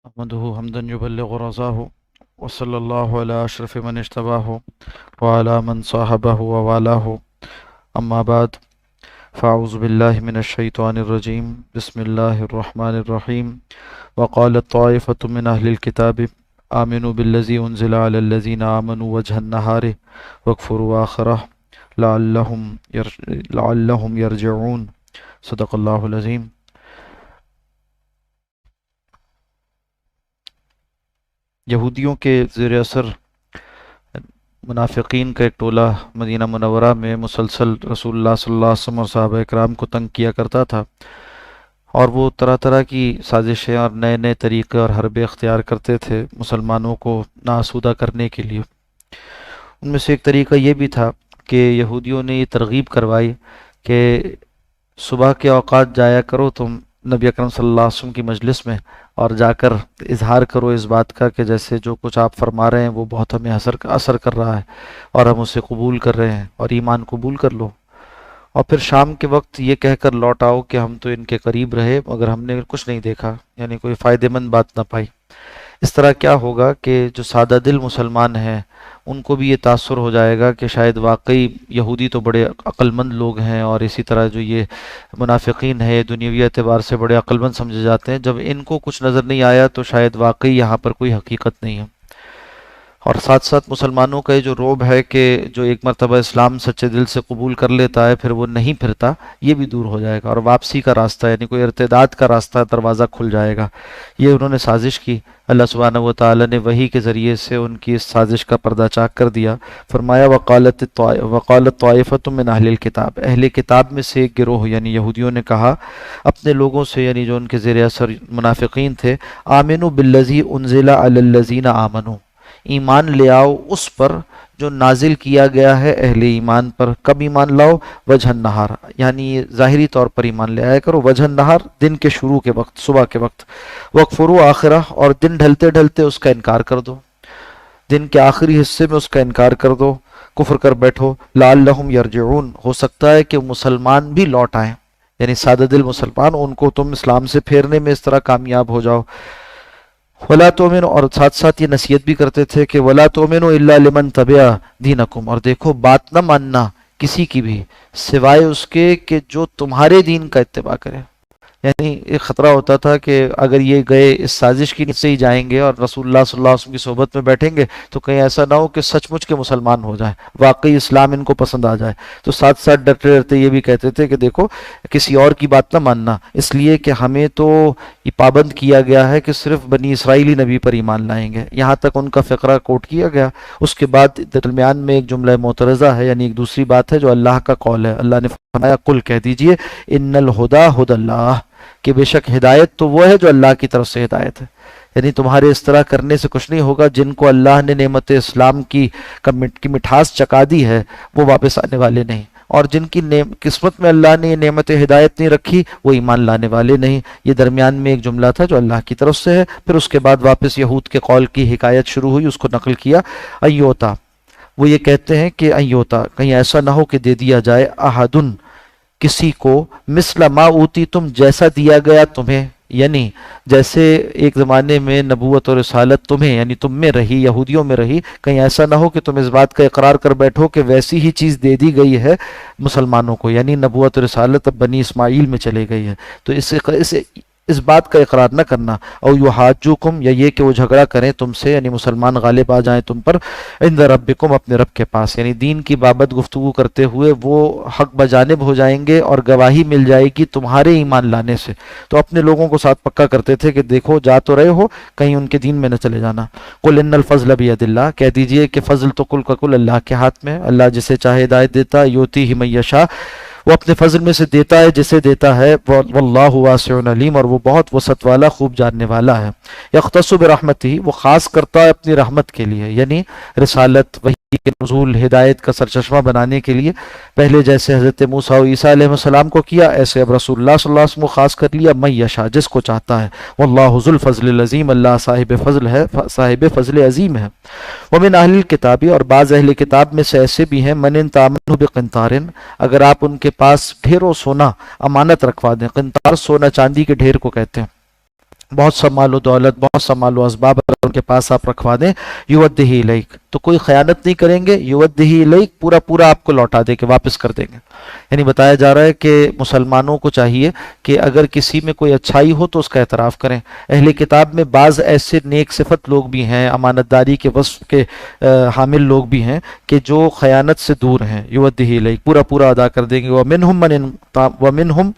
احمده حمدا يبلغ رضاه وصلى الله على اشرف من اجتباه وعلى من صاحبه ووالاه اما بعد فاعوذ بالله من الشيطان الرجيم بسم الله الرحمن الرحيم وقالت طائفة من اهل الكتاب آمنوا بالذي انزل على الذين آمنوا وجه النهار واكفروا آخره لعلهم يرجعون صدق الله العظيم۔ یہودیوں کے زیر اثر منافقین کا ایک ٹولہ مدینہ منورہ میں مسلسل رسول اللہ صلی اللہ علیہ وسلم اور صحابہ اکرام کو تنگ کیا کرتا تھا، اور وہ طرح طرح کی سازشیں اور نئے نئے طریقے اور حربے اختیار کرتے تھے مسلمانوں کو ناسودہ کرنے کے لیے۔ ان میں سے ایک طریقہ یہ بھی تھا کہ یہودیوں نے یہ ترغیب کروائی کہ صبح کے اوقات جایا کرو تم نبی اکرم صلی اللہ علیہ وسلم کی مجلس میں، اور جا کر اظہار کرو اس بات کا کہ جیسے جو کچھ آپ فرما رہے ہیں وہ بہت ہمیں اثر کر رہا ہے اور ہم اسے قبول کر رہے ہیں، اور ایمان قبول کر لو۔ اور پھر شام کے وقت یہ کہہ کر لوٹ آؤ کہ ہم تو ان کے قریب رہے مگر ہم نے کچھ نہیں دیکھا، یعنی کوئی فائدہ مند بات نہ پائی۔ اس طرح کیا ہوگا کہ جو سادہ دل مسلمان ہیں ان کو بھی یہ تاثر ہو جائے گا کہ شاید واقعی یہودی تو بڑے عقل مند لوگ ہیں، اور اسی طرح جو یہ منافقین ہیں دنیاوی اعتبار سے بڑے عقل مند سمجھے جاتے ہیں، جب ان کو کچھ نظر نہیں آیا تو شاید واقعی یہاں پر کوئی حقیقت نہیں ہے۔ اور ساتھ ساتھ مسلمانوں کا یہ جو رعب ہے کہ جو ایک مرتبہ اسلام سچے دل سے قبول کر لیتا ہے پھر وہ نہیں پھرتا، یہ بھی دور ہو جائے گا، اور واپسی کا راستہ یعنی کوئی ارتداد کا راستہ دروازہ کھل جائے گا۔ یہ انہوں نے سازش کی، اللہ سبحانہ و تعالی نے وحی کے ذریعے سے ان کی اس سازش کا پردہ چاک کر دیا۔ فرمایا وقالت طائفۃ من اہل الکتاب، اہل کتاب میں سے ایک گروہ یعنی یہودیوں نے کہا اپنے لوگوں سے، یعنی جو ان کے زیر اثر منافقین تھے، آمنوا بالذی انزل علی الذین آمنوا، ایمان لے آؤ اس پر جو نازل کیا گیا ہے اہل ایمان پر۔ کب ایمان لاؤ؟ وجہ النہار، یعنی ظاہری طور پر ایمان لے آیا کرو، وجہ النہار دن کے شروع کے وقت، صبح کے وقت، وَاكْفُرُوا آخرہ، اور دن ڈھلتے ڈھلتے اس کا انکار کر دو، دن کے آخری حصے میں اس کا انکار کر دو، کفر کر بیٹھو، لعلہم یرجعون، ہو سکتا ہے کہ مسلمان بھی لوٹ آئیں، یعنی سادہ دل مسلمان، ان کو تم اسلام سے پھیرنے میں اس طرح کامیاب ہو جاؤ۔ وَلَا تُؤْمِنُوا، اور ساتھ ساتھ یہ نصیحت بھی کرتے تھے کہ وَلَا تُؤْمِنُوا إِلَّا لِمَنْ تَبِعَ دِينَكُمْ، اور دیکھو بات نہ ماننا کسی کی بھی سوائے اس کے کہ جو تمہارے دین کا اتباع کرے۔ یعنی ایک خطرہ ہوتا تھا کہ اگر یہ گئے اس سازش کی نیت سے ہی جائیں گے اور رسول اللہ صلی اللہ علیہ وسلم کی صحبت میں بیٹھیں گے تو کہیں ایسا نہ ہو کہ سچ مچ کے مسلمان ہو جائیں، واقعی اسلام ان کو پسند آ جائے۔ تو ساتھ ساتھ ڈرتے ڈرتے یہ بھی کہتے تھے کہ دیکھو کسی اور کی بات نہ ماننا، اس لیے کہ ہمیں تو یہ پابند کیا گیا ہے کہ صرف بنی اسرائیلی نبی پر ایمان لائیں گے، یہاں تک ان کا فقرہ کوٹ کیا گیا۔ اس کے بعد درمیان میں ایک جملہ معترضہ ہے، یعنی ایک دوسری بات ہے جو اللہ کا قول ہے۔ اللہ نے فرمایا قل، کہہ دیجئے، ان الہدی ہدی اللہ، کہ بے شک ہدایت تو وہ ہے جو اللہ کی طرف سے ہدایت ہے، یعنی تمہارے اس طرح کرنے سے کچھ نہیں ہوگا۔ جن کو اللہ نے نعمت اسلام کی مٹھاس چکا دی ہے وہ واپس آنے والے نہیں، اور جن کی قسمت میں اللہ نے یہ نعمت ہدایت نہیں رکھی وہ ایمان لانے والے نہیں۔ یہ درمیان میں ایک جملہ تھا جو اللہ کی طرف سے ہے۔ پھر اس کے بعد واپس یہود کے قول کی حکایت شروع ہوئی، اس کو نقل کیا۔ ایوتا، وہ یہ کہتے ہیں کہ ایوتا، کہیں ایسا نہ ہو کہ دے دیا جائے، احدن، کسی کو، مثل ما اوتی، تم جیسا دیا گیا تمہیں، یعنی جیسے ایک زمانے میں نبوت اور رسالت تمہیں یعنی تم میں رہی، یہودیوں میں رہی، کہیں ایسا نہ ہو کہ تم اس بات کا اقرار کر بیٹھو کہ ویسی ہی چیز دے دی گئی ہے مسلمانوں کو، یعنی نبوت اور رسالت اب بنی اسماعیل میں چلے گئی ہے، تو اس بات کا اقرار نہ کرنا۔ او یحاجوکم، یا یہ کہ وہ جھگڑا کریں تم سے، یعنی مسلمان غالب آ جائیں تم پر، عند ربکم، اپنے رب کے پاس، یعنی دین کی بابت گفتگو کرتے ہوئے وہ حق بجانب ہو جائیں گے اور گواہی مل جائے گی تمہارے ایمان لانے سے۔ تو اپنے لوگوں کو ساتھ پکا کرتے تھے کہ دیکھو جا تو رہے ہو، کہیں ان کے دین میں نہ چلے جانا۔ قل ان الفضل بید اللہ، کہہ دیجئے کہ فضل تو کل کا کل اللہ کے ہاتھ میں، اللہ جسے چاہے ہدایت دیتا ہے، یؤتیہ من یشاء، وہ اپنے فضل میں سے دیتا ہے جسے دیتا ہے، واللہ واسع علیم، اور وہ بہت وسعت والا خوب جاننے والا ہے۔ یختص برحمتہ، وہ خاص کرتا ہے اپنی رحمت کے لیے، یعنی رسالت، وحی کے نزول، ہدایت کا سرچشمہ بنانے کے لیے، پہلے جیسے حضرت موسیٰ و عیسیٰ علیہ السلام کو کیا، ایسے اب رسول اللہ صلی اللہ علیہ وسلم کو خاص کر لیا، من یشاء، جس کو چاہتا ہے، واللہ ذو الفضل العظیم، اللہ صاحب فضل ہے، صاحب فضل عظیم ہے۔ ومن اہل الکتاب، اور بعض اہل کتاب میں سے ایسے بھی ہیں، من تامنہ بقنطار، اگر آپ ان کے پاس ڈھیروں سونا امانت رکھوا دیں، قنطار سونا چاندی کے ڈھیر کو کہتے ہیں، بہت سا مال و دولت، بہت سا مال و اسباب اگر ان کے پاس آپ رکھوا دیں، یودہی الیک، تو کوئی خیانت نہیں کریں گے، یودہی الیک، پورا پورا آپ کو لوٹا دے کے واپس کر دیں گے۔ یعنی بتایا جا رہا ہے کہ مسلمانوں کو چاہیے کہ اگر کسی میں کوئی اچھائی ہو تو اس کا اعتراف کریں۔ اہل کتاب میں بعض ایسے نیک صفت لوگ بھی ہیں، امانت داری کے وصف کے حامل لوگ بھی ہیں کہ جو خیانت سے دور ہیں، یودہی الیک، پورا پورا ادا کر دیں گے۔ ومنہم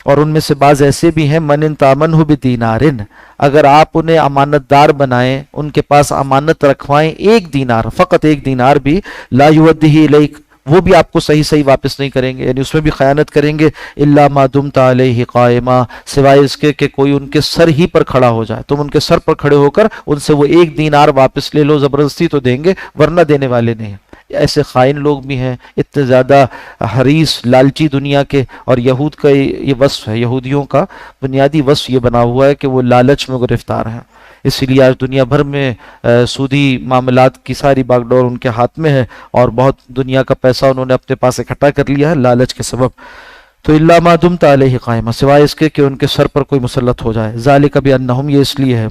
اور ان میں سے بعض ایسے بھی ہیں، من تامنہ بدینارن، اگر آپ انہیں امانت دار بنائیں، ان کے پاس امانت رکھوائیں ایک دینار، فقط ایک دینار بھی، لا یودہی الیک، وہ بھی آپ کو صحیح صحیح واپس نہیں کریں گے، یعنی اس میں بھی خیانت کریں گے، الا ما دمت علیہ قائما، سوائے اس کے کہ کوئی ان کے سر ہی پر کھڑا ہو جائے، تم ان کے سر پر کھڑے ہو کر ان سے وہ ایک دینار واپس لے لو، زبردستی تو دیں گے ورنہ دینے والے نہیں ہیں۔ ایسے خائن لوگ بھی ہیں، اتنے زیادہ حریص لالچی دنیا کے، اور یہود کا یہ وصف ہے، یہودیوں کا بنیادی وصف یہ بنا ہوا ہے کہ وہ لالچ میں گرفتار ہیں۔ اسی لیے آج دنیا بھر میں سودی معاملات کی ساری باغ ڈور ان کے ہاتھ میں ہے، اور بہت دنیا کا پیسہ انہوں نے اپنے پاس اکٹھا کر لیا ہے لالچ کے سبب۔ تو الا ما دمت علیہ قائما، سوائے اس کے کہ ان کے سر پر کوئی مسلط ہو جائے۔ ذالک بانہم، یہ اس لیے ہے،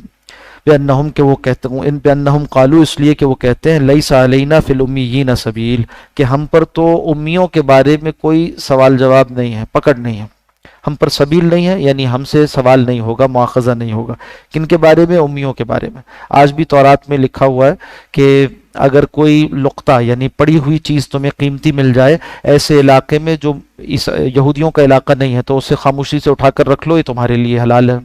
بانہم کہ وہ کہتے ہیں، ان بانہم قالو، اس لیے کہ وہ کہتے ہیں، لیس علینا فی الامیین سبیل، کہ ہم پر تو امیوں کے بارے میں کوئی سوال جواب نہیں ہے، پکڑ نہیں ہے، ہم پر سبیل نہیں ہے، یعنی ہم سے سوال نہیں ہوگا، مواخذہ نہیں ہوگا۔ کن کے بارے میں؟ امیوں کے بارے میں۔ آج بھی تورات میں لکھا ہوا ہے کہ اگر کوئی لقطہ یعنی پڑی ہوئی چیز تمہیں قیمتی مل جائے ایسے علاقے میں جو یہودیوں کا علاقہ نہیں ہے، تو اسے خاموشی سے اٹھا کر رکھ لو، یہ تمہارے لیے حلال ہے۔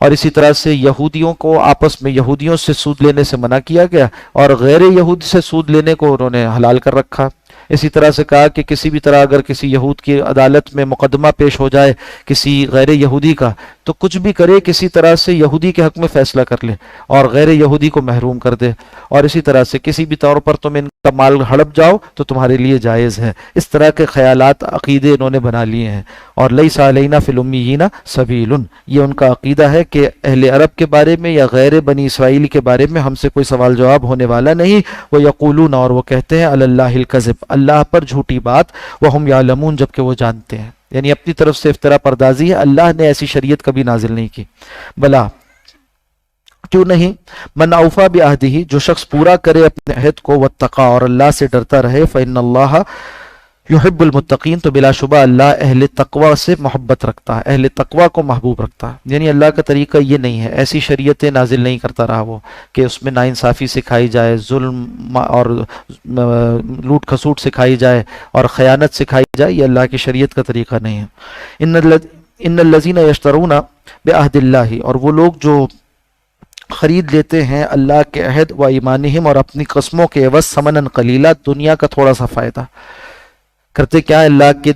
اور اسی طرح سے یہودیوں کو آپس میں یہودیوں سے سود لینے سے منع کیا گیا، اور غیر یہود سے سود لینے کو انہوں نے حلال کر رکھا۔ اسی طرح سے کہا کہ کسی بھی طرح اگر کسی یہود کی عدالت میں مقدمہ پیش ہو جائے کسی غیر یہودی کا، تو کچھ بھی کرے، کسی طرح سے یہودی کے حق میں فیصلہ کر لے اور غیر یہودی کو محروم کر دے، اور اسی طرح سے کسی بھی طور پر تم ان کا مال ہڑپ جاؤ تو تمہارے لیے جائز ہے۔ اس طرح کے خیالات، عقیدے انہوں نے بنا لیے ہیں۔ اور لیس علینا فی الامیین سبیل، یہ ان کا عقیدہ ہے کہ اہل عرب کے بارے میں یا غیر بنی اسرائیل کے بارے میں ہم سے کوئی سوال جواب ہونے والا نہیں۔ وہ یقولون، اور وہ کہتے ہیں، علی اللہ الکذب، اللہ پر جھوٹی بات، وہم یعلمون، جبکہ وہ جانتے ہیں، یعنی اپنی طرف سے افترا پردازی ہے، اللہ نے ایسی شریعت کبھی نازل نہیں کی۔ بلا، کیوں نہیں، من اوفا بعہدہ، جو شخص پورا کرے اپنے عہد کو، واتقا، اور اللہ سے ڈرتا رہے، فإن اللہ یحب المتقین، تو بلا شبہ اللہ اہل تقوی سے محبت رکھتا ہے، اہل تقوی کو محبوب رکھتا ہے۔ یعنی اللہ کا طریقہ یہ نہیں ہے، ایسی شریعتیں نازل نہیں کرتا رہا وہ کہ اس میں ناانصافی سکھائی جائے، ظلم اور لوٹ کھسوٹ سکھائی جائے اور خیانت سکھائی جائے، یہ اللہ کی شریعت کا طریقہ نہیں ہے۔ ان الذین یشترون بعہد اللہ، اور وہ لوگ جو خرید لیتے ہیں اللہ کے عہد، و ایمانہم، اور اپنی قسموں کے عوض، ثمنا قلیلا، دنیا کا تھوڑا سا فائدہ کرتے کیا ہے، اللہ کے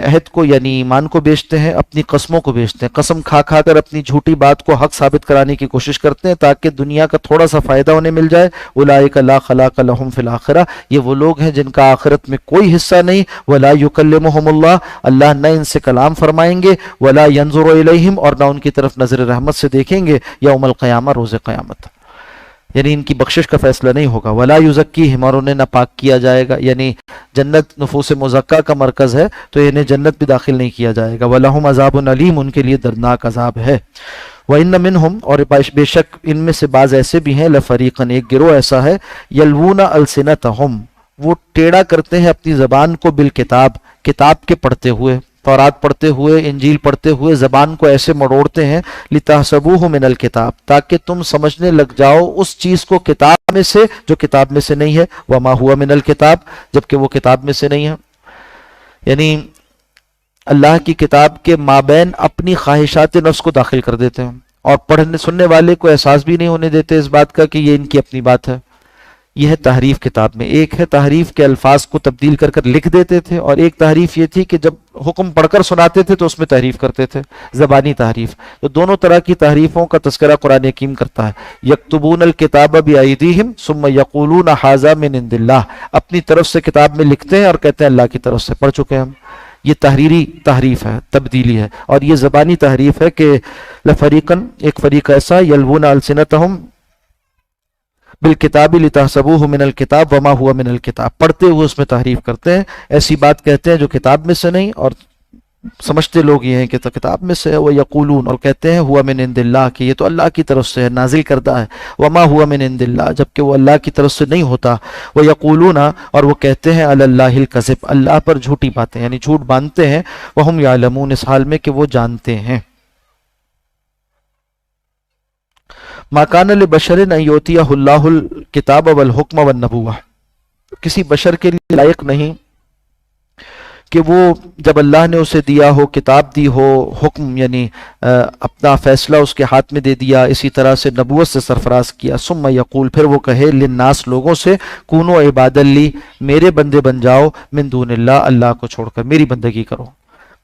عہد کو یعنی ایمان کو بیچتے ہیں، اپنی قسموں کو بیچتے ہیں، قسم کھا کھا کر اپنی جھوٹی بات کو حق ثابت کرانے کی کوشش کرتے ہیں تاکہ دنیا کا تھوڑا سا فائدہ انہیں مل جائے۔ اولئک لا خلاق لہم فی الآخرہ، یہ وہ لوگ ہیں جن کا آخرت میں کوئی حصہ نہیں۔ ولا یکلمہم اللہ، اللہ نہ ان سے کلام فرمائیں گے، ولا ینظر الیہم، اور نہ ان کی طرف نظر رحمت سے دیکھیں گے، یوم القیامہ، روز قیامت، یعنی ان کی بخشش کا فیصلہ نہیں ہوگا۔ ولا یزکیہم، اور انہیں ناپاک کیا جائے گا، یعنی جنت نفوس مزکہ کا مرکز ہے تو انہیں جنت بھی داخل نہیں کیا جائے گا۔ وَلَهُمْ عَذَابٌ عَلِيمٌ، ان کے لیے دردناک عذاب ہے۔ وَإِنَّ مِنْهُمْ، اور بے شک ان میں سے بعض ایسے بھی ہیں، لَفَرِيقًا، ایک گروہ ایسا ہے، يَلْوُونَ أَلْسِنَتَهُمْ، وہ ٹیڑھا کرتے ہیں اپنی زبان کو، بالکتاب، کتاب کے پڑھتے ہوئے، تورات پڑھتے ہوئے، انجیل پڑھتے ہوئے زبان کو ایسے مڑوڑتے ہیں، لِتَحْسَبُوهُ مِنَ الْكِتَاب، تاکہ تم سمجھنے لگ جاؤ اس چیز کو کتاب میں سے جو کتاب میں سے نہیں ہے، وَمَا هُوَ مِنَ الْكِتَاب، جبکہ وہ کتاب میں سے نہیں ہے۔ یعنی اللہ کی کتاب کے مابین اپنی خواہشات نفس کو داخل کر دیتے ہیں، اور پڑھنے سننے والے کو احساس بھی نہیں ہونے دیتے اس بات کا کہ یہ ان کی اپنی بات ہے۔ یہ ہے تحریف کتاب میں۔ ایک ہے تحریف کے الفاظ کو تبدیل کر کر لکھ دیتے تھے، اور ایک تحریف یہ تھی کہ جب حکم پڑھ کر سناتے تھے تو اس میں تحریف کرتے تھے، زبانی تحریف۔ تو دونوں طرح کی تحریفوں کا تذکرہ قرآن حکیم کرتا ہے۔ یکتبون الکتاب بایدیہم ثم یقولون ھذا من عند اللہ، اپنی طرف سے کتاب میں لکھتے ہیں اور کہتے ہیں اللہ کی طرف سے، پڑھ چکے ہم۔ یہ تحریری تحریف ہے، تبدیلی ہے۔ اور یہ زبانی تحریف ہے کہ لفریقاً، ایک فریق ایسا، یلوون السنتہم بالکتاب لتحسبوہ من الکتاب وما ہوا من الکتاب، پڑھتے ہوئے اس میں تحریف کرتے ہیں، ایسی بات کہتے ہیں جو کتاب میں سے نہیں اور سمجھتے لوگ یہ ہیں کہ تو کتاب میں سے ہے، وہ یقولون، اور کہتے ہیں ہوا من عند اللہ، کہ یہ تو اللہ کی طرف سے ہے، نازل کردہ ہے، وما ہوا من عند اللہ، جبکہ وہ اللہ کی طرف سے نہیں ہوتا، وہ یقولون، اور وہ کہتے ہیں علی اللہ الکذب، اللہ پر جھوٹی باتیں، یعنی جھوٹ باندھتے ہیں، وہم یعلمون، اس حال میں کہ وہ جانتے ہیں۔ ما کان لبشر ان یؤتیہ اللہ الکتاب والحکم والنبوہ، کسی بشر کے لیے لائق نہیں کہ وہ جب اللہ نے اسے دیا ہو، کتاب دی ہو، حکم یعنی اپنا فیصلہ اس کے ہاتھ میں دے دیا، اسی طرح سے نبوت سے سرفراز کیا، ثم یقول، پھر وہ کہے للناس، لوگوں سے، کونوا عبادا لی، میرے بندے بن جاؤ، من دون اللہ، اللہ کو چھوڑ کر میری بندگی کرو۔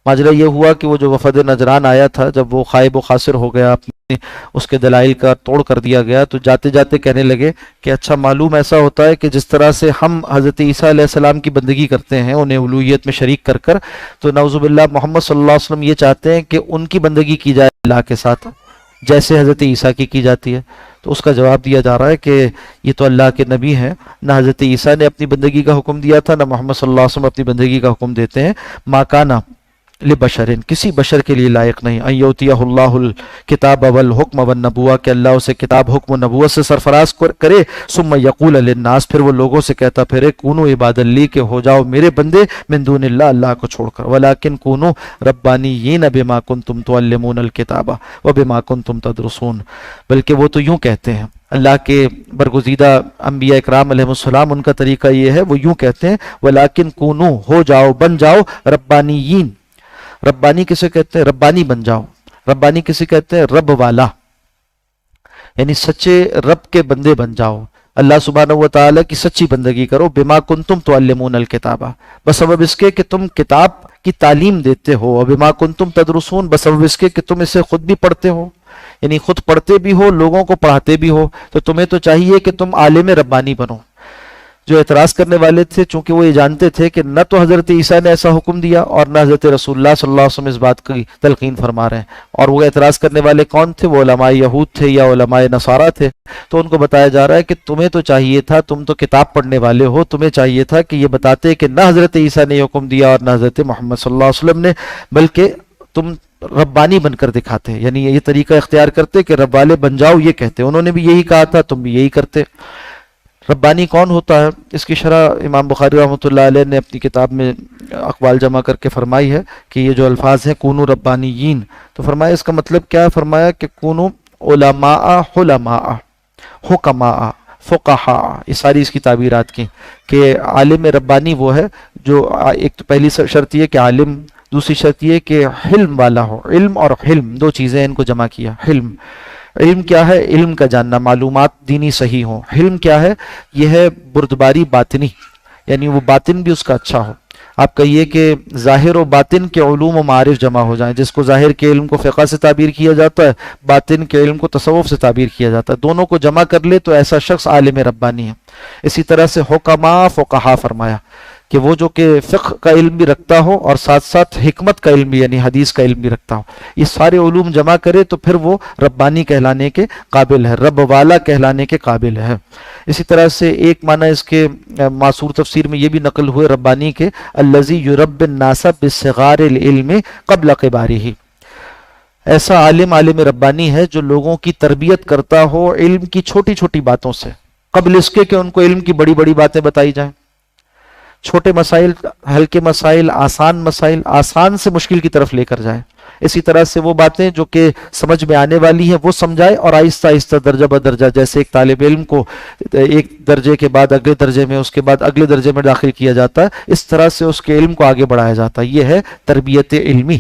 ماجرا یہ ہوا کہ وہ جو وفد نجران آیا تھا، جب وہ خائب و خاسر ہو گیا، اپنے اس کے دلائل کا توڑ کر دیا گیا، تو جاتے جاتے کہنے لگے کہ اچھا معلوم ایسا ہوتا ہے کہ جس طرح سے ہم حضرت عیسیٰ علیہ السلام کی بندگی کرتے ہیں انہیں الوہیت میں شریک کر کر، تو نعوذ باللہ محمد صلی اللہ علیہ وسلم یہ چاہتے ہیں کہ ان کی بندگی کی جائے اللہ کے ساتھ، جیسے حضرت عیسیٰ کی جاتی ہے۔ تو اس کا جواب دیا جا رہا ہے کہ یہ تو اللہ کے نبی ہیں، نہ حضرت عیسیٰ نے اپنی بندگی کا حکم دیا تھا، نہ محمد صلی اللہ علیہ وسلم اپنی بندگی کا حکم دیتے ہیں۔ ما کانا لبشرن، کسی بشر کے لیے لائق نہیں، ان یؤتیہ اللہ الکتاب والحکم والنبوہ، کہ اللہ اسے کتاب، حکم و نبوت سے سرفراز کرے، ثم یقول للناس، پھر وہ لوگوں سے کہتا پھرے، کونوا عبادا لی، کہ ہو جاؤ میرے بندے، من دون اللہ، اللہ کو چھوڑ کر، ولیکن کونوا ربانیین بما کنتم تعلمون الکتاب وبما کنتم تدرسون، بلکہ وہ تو یوں کہتے ہیں، اللہ کے برگزیدہ انبیاء اکرام علیہ السلام، ان کا طریقہ یہ ہے، وہ یوں کہتے ہیں، ولیکن کونوا، ہو جاؤ، بن جاؤ، ربانیین، ربانی کسے کہتے ہیں؟ ربانی بن جاؤ۔ ربانی کسے کہتے ہیں؟ رب والا، یعنی سچے رب کے بندے بن جاؤ، اللہ سبحانہ و تعالیٰ کی سچی بندگی کرو، بما کنتم تعلمون الکتابہ، بسبب اس کے کہ تم کتاب کی تعلیم دیتے ہو، اور بما کنتم تدرسون، بسبب اس کے کہ تم اسے خود بھی پڑھتے ہو، یعنی خود پڑھتے بھی ہو، لوگوں کو پڑھاتے بھی ہو، تو تمہیں تو چاہیے کہ تم عالم ربانی بنو۔ جو اعتراض کرنے والے تھے، چونکہ وہ یہ جانتے تھے کہ نہ تو حضرت عیسیٰ نے ایسا حکم دیا اور نہ حضرت رسول اللہ صلی اللہ علیہ وسلم اس بات کی تلقین فرما رہے ہیں، اور وہ اعتراض کرنے والے کون تھے؟ وہ علماء یہود تھے یا علماء نصارہ تھے۔ تو ان کو بتایا جا رہا ہے کہ تمہیں تو چاہیے تھا، تم تو کتاب پڑھنے والے ہو، تمہیں چاہیے تھا کہ یہ بتاتے کہ نہ حضرت عیسیٰ نے یہ حکم دیا اور نہ حضرت محمد صلی اللہ علیہ وسلم نے، بلکہ تم ربانی بن کر دکھاتے، یعنی یہ طریقہ اختیار کرتے کہ رب والے بن جاؤ، یہ کہتے، انہوں نے بھی یہی کہا تھا، تم بھی یہی کرتے۔ ربانی کون ہوتا ہے؟ اس کی شرح امام بخاری رحمۃ اللہ علیہ نے اپنی کتاب میں اقوال جمع کر کے فرمائی ہے کہ یہ جو الفاظ ہیں کونوا ربانیین، تو فرمایا اس کا مطلب کیا ہے؟ فرمایا کہ کونوا علماء، حلماء، حکماء، فقہاء، یہ ساری اس کی تعبیرات کی، کہ عالم ربانی وہ ہے جو، ایک تو پہلی شرط یہ کہ عالم، دوسری شرط یہ کہ حلم والا ہو، علم اور حلم دو چیزیں ان کو جمع کیا۔ حلم، علم کیا ہے؟ علم کا جاننا، معلومات دینی صحیح ہوں۔ حلم کیا ہے؟ یہ ہے بردباری باطنی، یعنی وہ باطن بھی اس کا اچھا ہو۔ آپ کہیے کہ ظاہر و باطن کے علوم و معارف جمع ہو جائیں، جس کو ظاہر کے علم کو فقہ سے تعبیر کیا جاتا ہے، باطن کے علم کو تصوف سے تعبیر کیا جاتا ہے، دونوں کو جمع کر لے تو ایسا شخص عالم ربانی ہے۔ اسی طرح سے حکماء، فقہا فرمایا کہ وہ جو کہ فقہ کا علم بھی رکھتا ہو اور ساتھ ساتھ حکمت کا علم بھی، یعنی حدیث کا علم بھی رکھتا ہو، یہ سارے علوم جمع کرے تو پھر وہ ربانی کہلانے کے قابل ہے، رب والا کہلانے کے قابل ہے۔ اسی طرح سے ایک معنی اس کے معصور تفسیر میں یہ بھی نقل ہوئے ربانی کے، الذی یربی الناس بصغار العلم قبل کبارہ، ایسا عالم ربانی ہے جو لوگوں کی تربیت کرتا ہو علم کی چھوٹی چھوٹی باتوں سے، قبل اس کے کہ ان کو علم کی بڑی بڑی باتیں بتائی جائیں۔ چھوٹے مسائل، ہلکے مسائل، آسان سے مشکل کی طرف لے کر جائے، اسی طرح سے وہ باتیں جو کہ سمجھ میں آنے والی ہیں وہ سمجھائے، اور آہستہ آہستہ درجہ بدرجہ، جیسے ایک طالب علم کو ایک درجے کے بعد اگلے درجے میں، اس کے بعد اگلے درجے میں داخل کیا جاتا ہے، اس طرح سے اس کے علم کو آگے بڑھایا جاتا ہے، یہ ہے تربیت علمی۔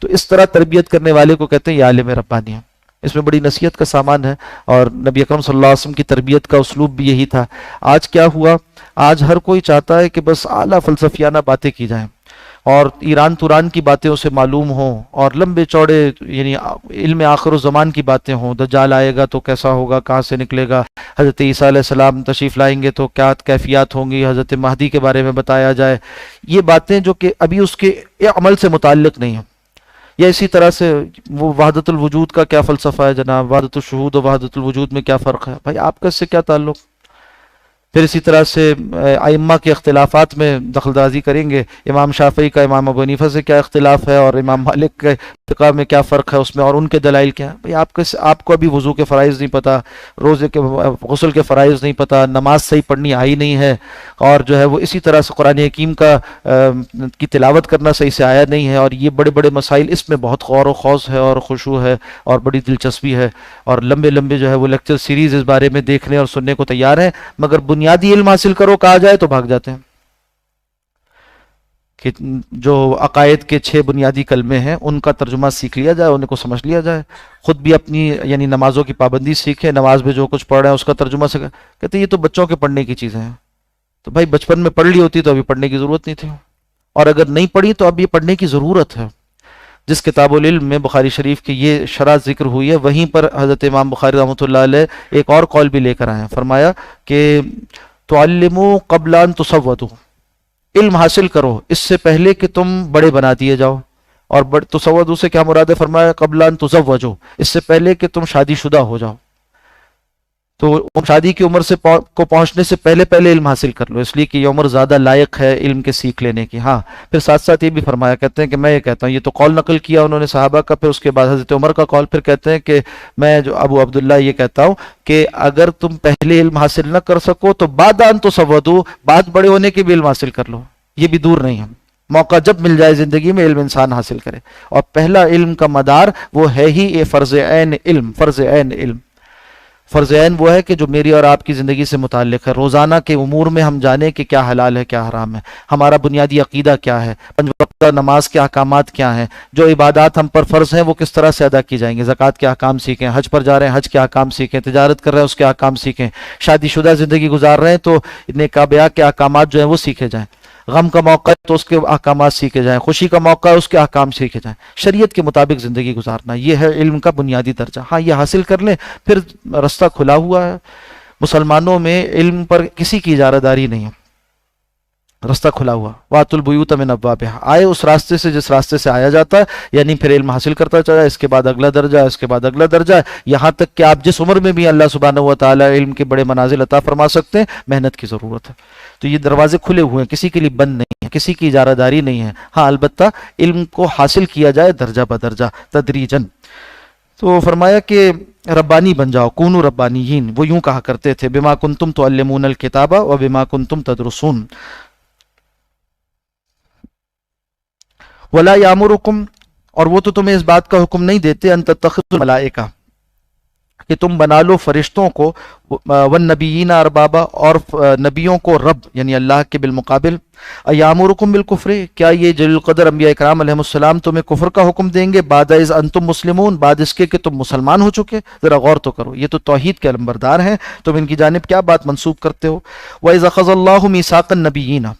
تو اس طرح تربیت کرنے والے کو کہتے ہیں یہ عالم ربانی ہے۔ اس میں بڑی نصیحت کا سامان ہے، اور نبی اکرم صلی اللہ علیہ وسلم کی تربیت کا اسلوب بھی یہی تھا۔ آج کیا ہوا؟ آج ہر کوئی چاہتا ہے کہ بس اعلیٰ فلسفیانہ باتیں کی جائیں، اور ایران توران کی باتیں اسے معلوم ہوں، اور لمبے چوڑے یعنی علم آخر و زمان کی باتیں ہوں، دجال آئے گا تو کیسا ہوگا، کہاں سے نکلے گا، حضرت عیسیٰ علیہ السلام تشریف لائیں گے تو کیا کیفیات ہوں گی، حضرت مہدی کے بارے میں بتایا جائے، یہ باتیں جو کہ ابھی اس کے عمل سے متعلق نہیں ہیں۔ یا اسی طرح سے وہ وحدت الوجود کا کیا فلسفہ ہے جناب، وحدت الشہود و وحدت الوجود میں کیا فرق ہے؟ بھائی آپ کا اس سے کیا تعلق؟ پھر اسی طرح سے ائمہ کے اختلافات میں دخل اندازی کریں گے، امام شافعی کا امام ابو حنیفہ سے کیا اختلاف ہے، اور امام مالک کے فقہ میں کیا فرق ہے اس میں، اور ان کے دلائل کیا ہے۔ بھئی آپ کو ابھی وضو کے فرائض نہیں پتہ، روزے کے غسل کے فرائض نہیں پتہ، نماز صحیح پڑھنی آئی نہیں ہے، اور جو ہے وہ اسی طرح سے قرآن حکیم کی تلاوت کرنا صحیح سے آیا نہیں ہے، اور یہ بڑے بڑے مسائل، اس میں بہت غور و خوض ہے اور خشوع ہے اور بڑی دلچسپی ہے، اور لمبے لمبے جو ہے وہ لیکچر سیریز اس بارے میں دیکھنے اور سننے کو تیار ہیں، مگر بنیادی علم حاصل کرو کہا جائے تو بھاگ جاتے ہیں کہ جو عقائد کے 6 بنیادی کلمے ہیں ان کا ترجمہ سیکھ لیا جائے، ان کو سمجھ لیا جائے، خود بھی اپنی یعنی نمازوں کی پابندی سیکھے، نماز میں جو کچھ پڑھ رہے ہیں اس کا ترجمہ سیکھے۔ کہتے ہیں یہ تو بچوں کے پڑھنے کی چیزیں ہیں، تو بھائی بچپن میں پڑھ لی ہوتی تو ابھی پڑھنے کی ضرورت نہیں تھی، اور اگر نہیں پڑھی تو اب یہ پڑھنے کی ضرورت ہے۔ جس کتاب العلم میں بخاری شریف کی یہ شرح ذکر ہوئی ہے، وہیں پر حضرت امام بخاری رحمۃ اللہ علیہ ایک اور قول بھی لے کر آئے ہیں، فرمایا کہ تعلموا قبل ان تصودوا، علم حاصل کرو اس سے پہلے کہ تم بڑے بنا دیے جاؤ، اور تصودوا سے کیا مراد ہے، فرمایا قبل ان تزوجوا، اس سے پہلے کہ تم شادی شدہ ہو جاؤ، تو شادی کی عمر کو پہنچنے سے پہلے پہلے علم حاصل کر لو، اس لیے کہ یہ عمر زیادہ لائق ہے علم کے سیکھ لینے کی۔ ہاں پھر ساتھ ساتھ یہ بھی فرمایا، کہتے ہیں کہ میں یہ کہتا ہوں، یہ تو قول نقل کیا انہوں نے صحابہ کا، پھر اس کے بعد حضرت عمر کا قول، پھر کہتے ہیں کہ میں جو ابو عبداللہ یہ کہتا ہوں کہ اگر تم پہلے علم حاصل نہ کر سکو تو بعد ان تصودوا، بعد بڑے ہونے کے بھی علم حاصل کر لو، یہ بھی دور نہیں ہے، موقع جب مل جائے زندگی میں علم انسان حاصل کرے، اور پہلا علم کا مدار وہ ہے ہی یہ فرض عین علم، فرض عین علم۔ فرض عین وہ ہے کہ جو میری اور آپ کی زندگی سے متعلق ہے، روزانہ کے امور میں ہم جانیں کہ کیا حلال ہے کیا حرام ہے، ہمارا بنیادی عقیدہ کیا ہے، 5 وقتہ نماز کے احکامات کیا ہیں، جو عبادات ہم پر فرض ہیں وہ کس طرح سے ادا کی جائیں گے، زکوٰۃ کے احکام سیکھیں، حج پر جا رہے ہیں حج کے احکام سیکھیں، تجارت کر رہے ہیں اس کے احکام سیکھیں، شادی شدہ زندگی گزار رہے ہیں تو نکاح بیاہ کے احکامات جو ہیں وہ سیکھے جائیں، غم کا موقع ہے تو اس کے احکامات سیکھے جائیں، خوشی کا موقع ہے اس کے احکام سیکھے جائیں، شریعت کے مطابق زندگی گزارنا، یہ ہے علم کا بنیادی درجہ۔ ہاں یہ حاصل کر لیں پھر رستہ کھلا ہوا ہے، مسلمانوں میں علم پر کسی کی اجارہ داری نہیں ہے، رستہ کھلا ہوا، وَأْتُوا الْبُيُوتَ مِنْ أَبْوَابِهَا، آئے اس راستے سے جس راستے سے آیا جاتا ہے، یعنی پھر علم حاصل کرتا چلا، اس کے بعد اگلا درجہ ہے، اس کے بعد اگلا درجہ ہے، یہاں تک کہ آپ جس عمر میں بھی اللہ سبحانہ و تعالیٰ علم کے بڑے منازل عطا فرما سکتے ہیں، محنت کی ضرورت ہے۔ تو یہ دروازے کھلے ہوئے ہیں، کسی کے لیے بند نہیں ہے، کسی کی اجارہ داری نہیں ہے، ہاں البتہ علم کو حاصل کیا جائے درجہ بدرجہ تدریجاً۔ تو فرمایا کہ ربانی بن جاؤ، کونوا ربانیین، وہ یوں کہا کرتے تھے، بما کنتم تعلمون الکتاب و بما کنتم تدرسون، ولا یامرکم، اور وہ تو تمہیں اس بات کا حکم نہیں دیتے، ان تتخذوا الملائکہ، کہ تم بنا لو فرشتوں کو، والنبیین اربابا، اور نبیوں کو رب یعنی اللہ کے بالمقابل، ایامرکم بالکفر، کیا یہ جلیل القدر انبیاء اکرام علیہ السلام تمہیں کفر کا حکم دیں گے، بعد از انتم مسلمون، بعد اس کے کہ تم مسلمان ہو چکے؟ ذرا غور تو کرو، یہ تو توحید کے علمبردار ہیں، تم ان کی جانب کیا بات منسوب کرتے ہو؟ وَإِذْ أَخَذَ اللَّهُ مِيثَاقَ النَّبِيِّينَ،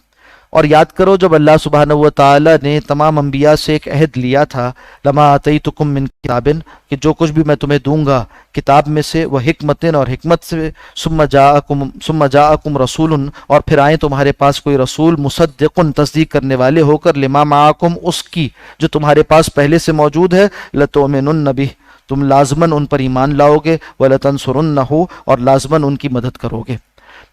اور یاد کرو جب اللہ سبحانہ و تعالی نے تمام انبیاء سے ایک عہد لیا تھا، لما آتیتکم من کتاب، کہ جو کچھ بھی میں تمہیں دوں گا کتاب میں سے، وہ حکمت، اور حکمت سے، ثم جاءکم رسول، اور پھر آئیں تمہارے پاس کوئی رسول، مصدق، تصدیق کرنے والے ہو کر، لما معکم، اس کی جو تمہارے پاس پہلے سے موجود ہے، لتؤمنن بہ، تم لازماً ان پر ایمان لاؤ گے، ولتنصرنہ، اور لازماً ان کی مدد کرو گے۔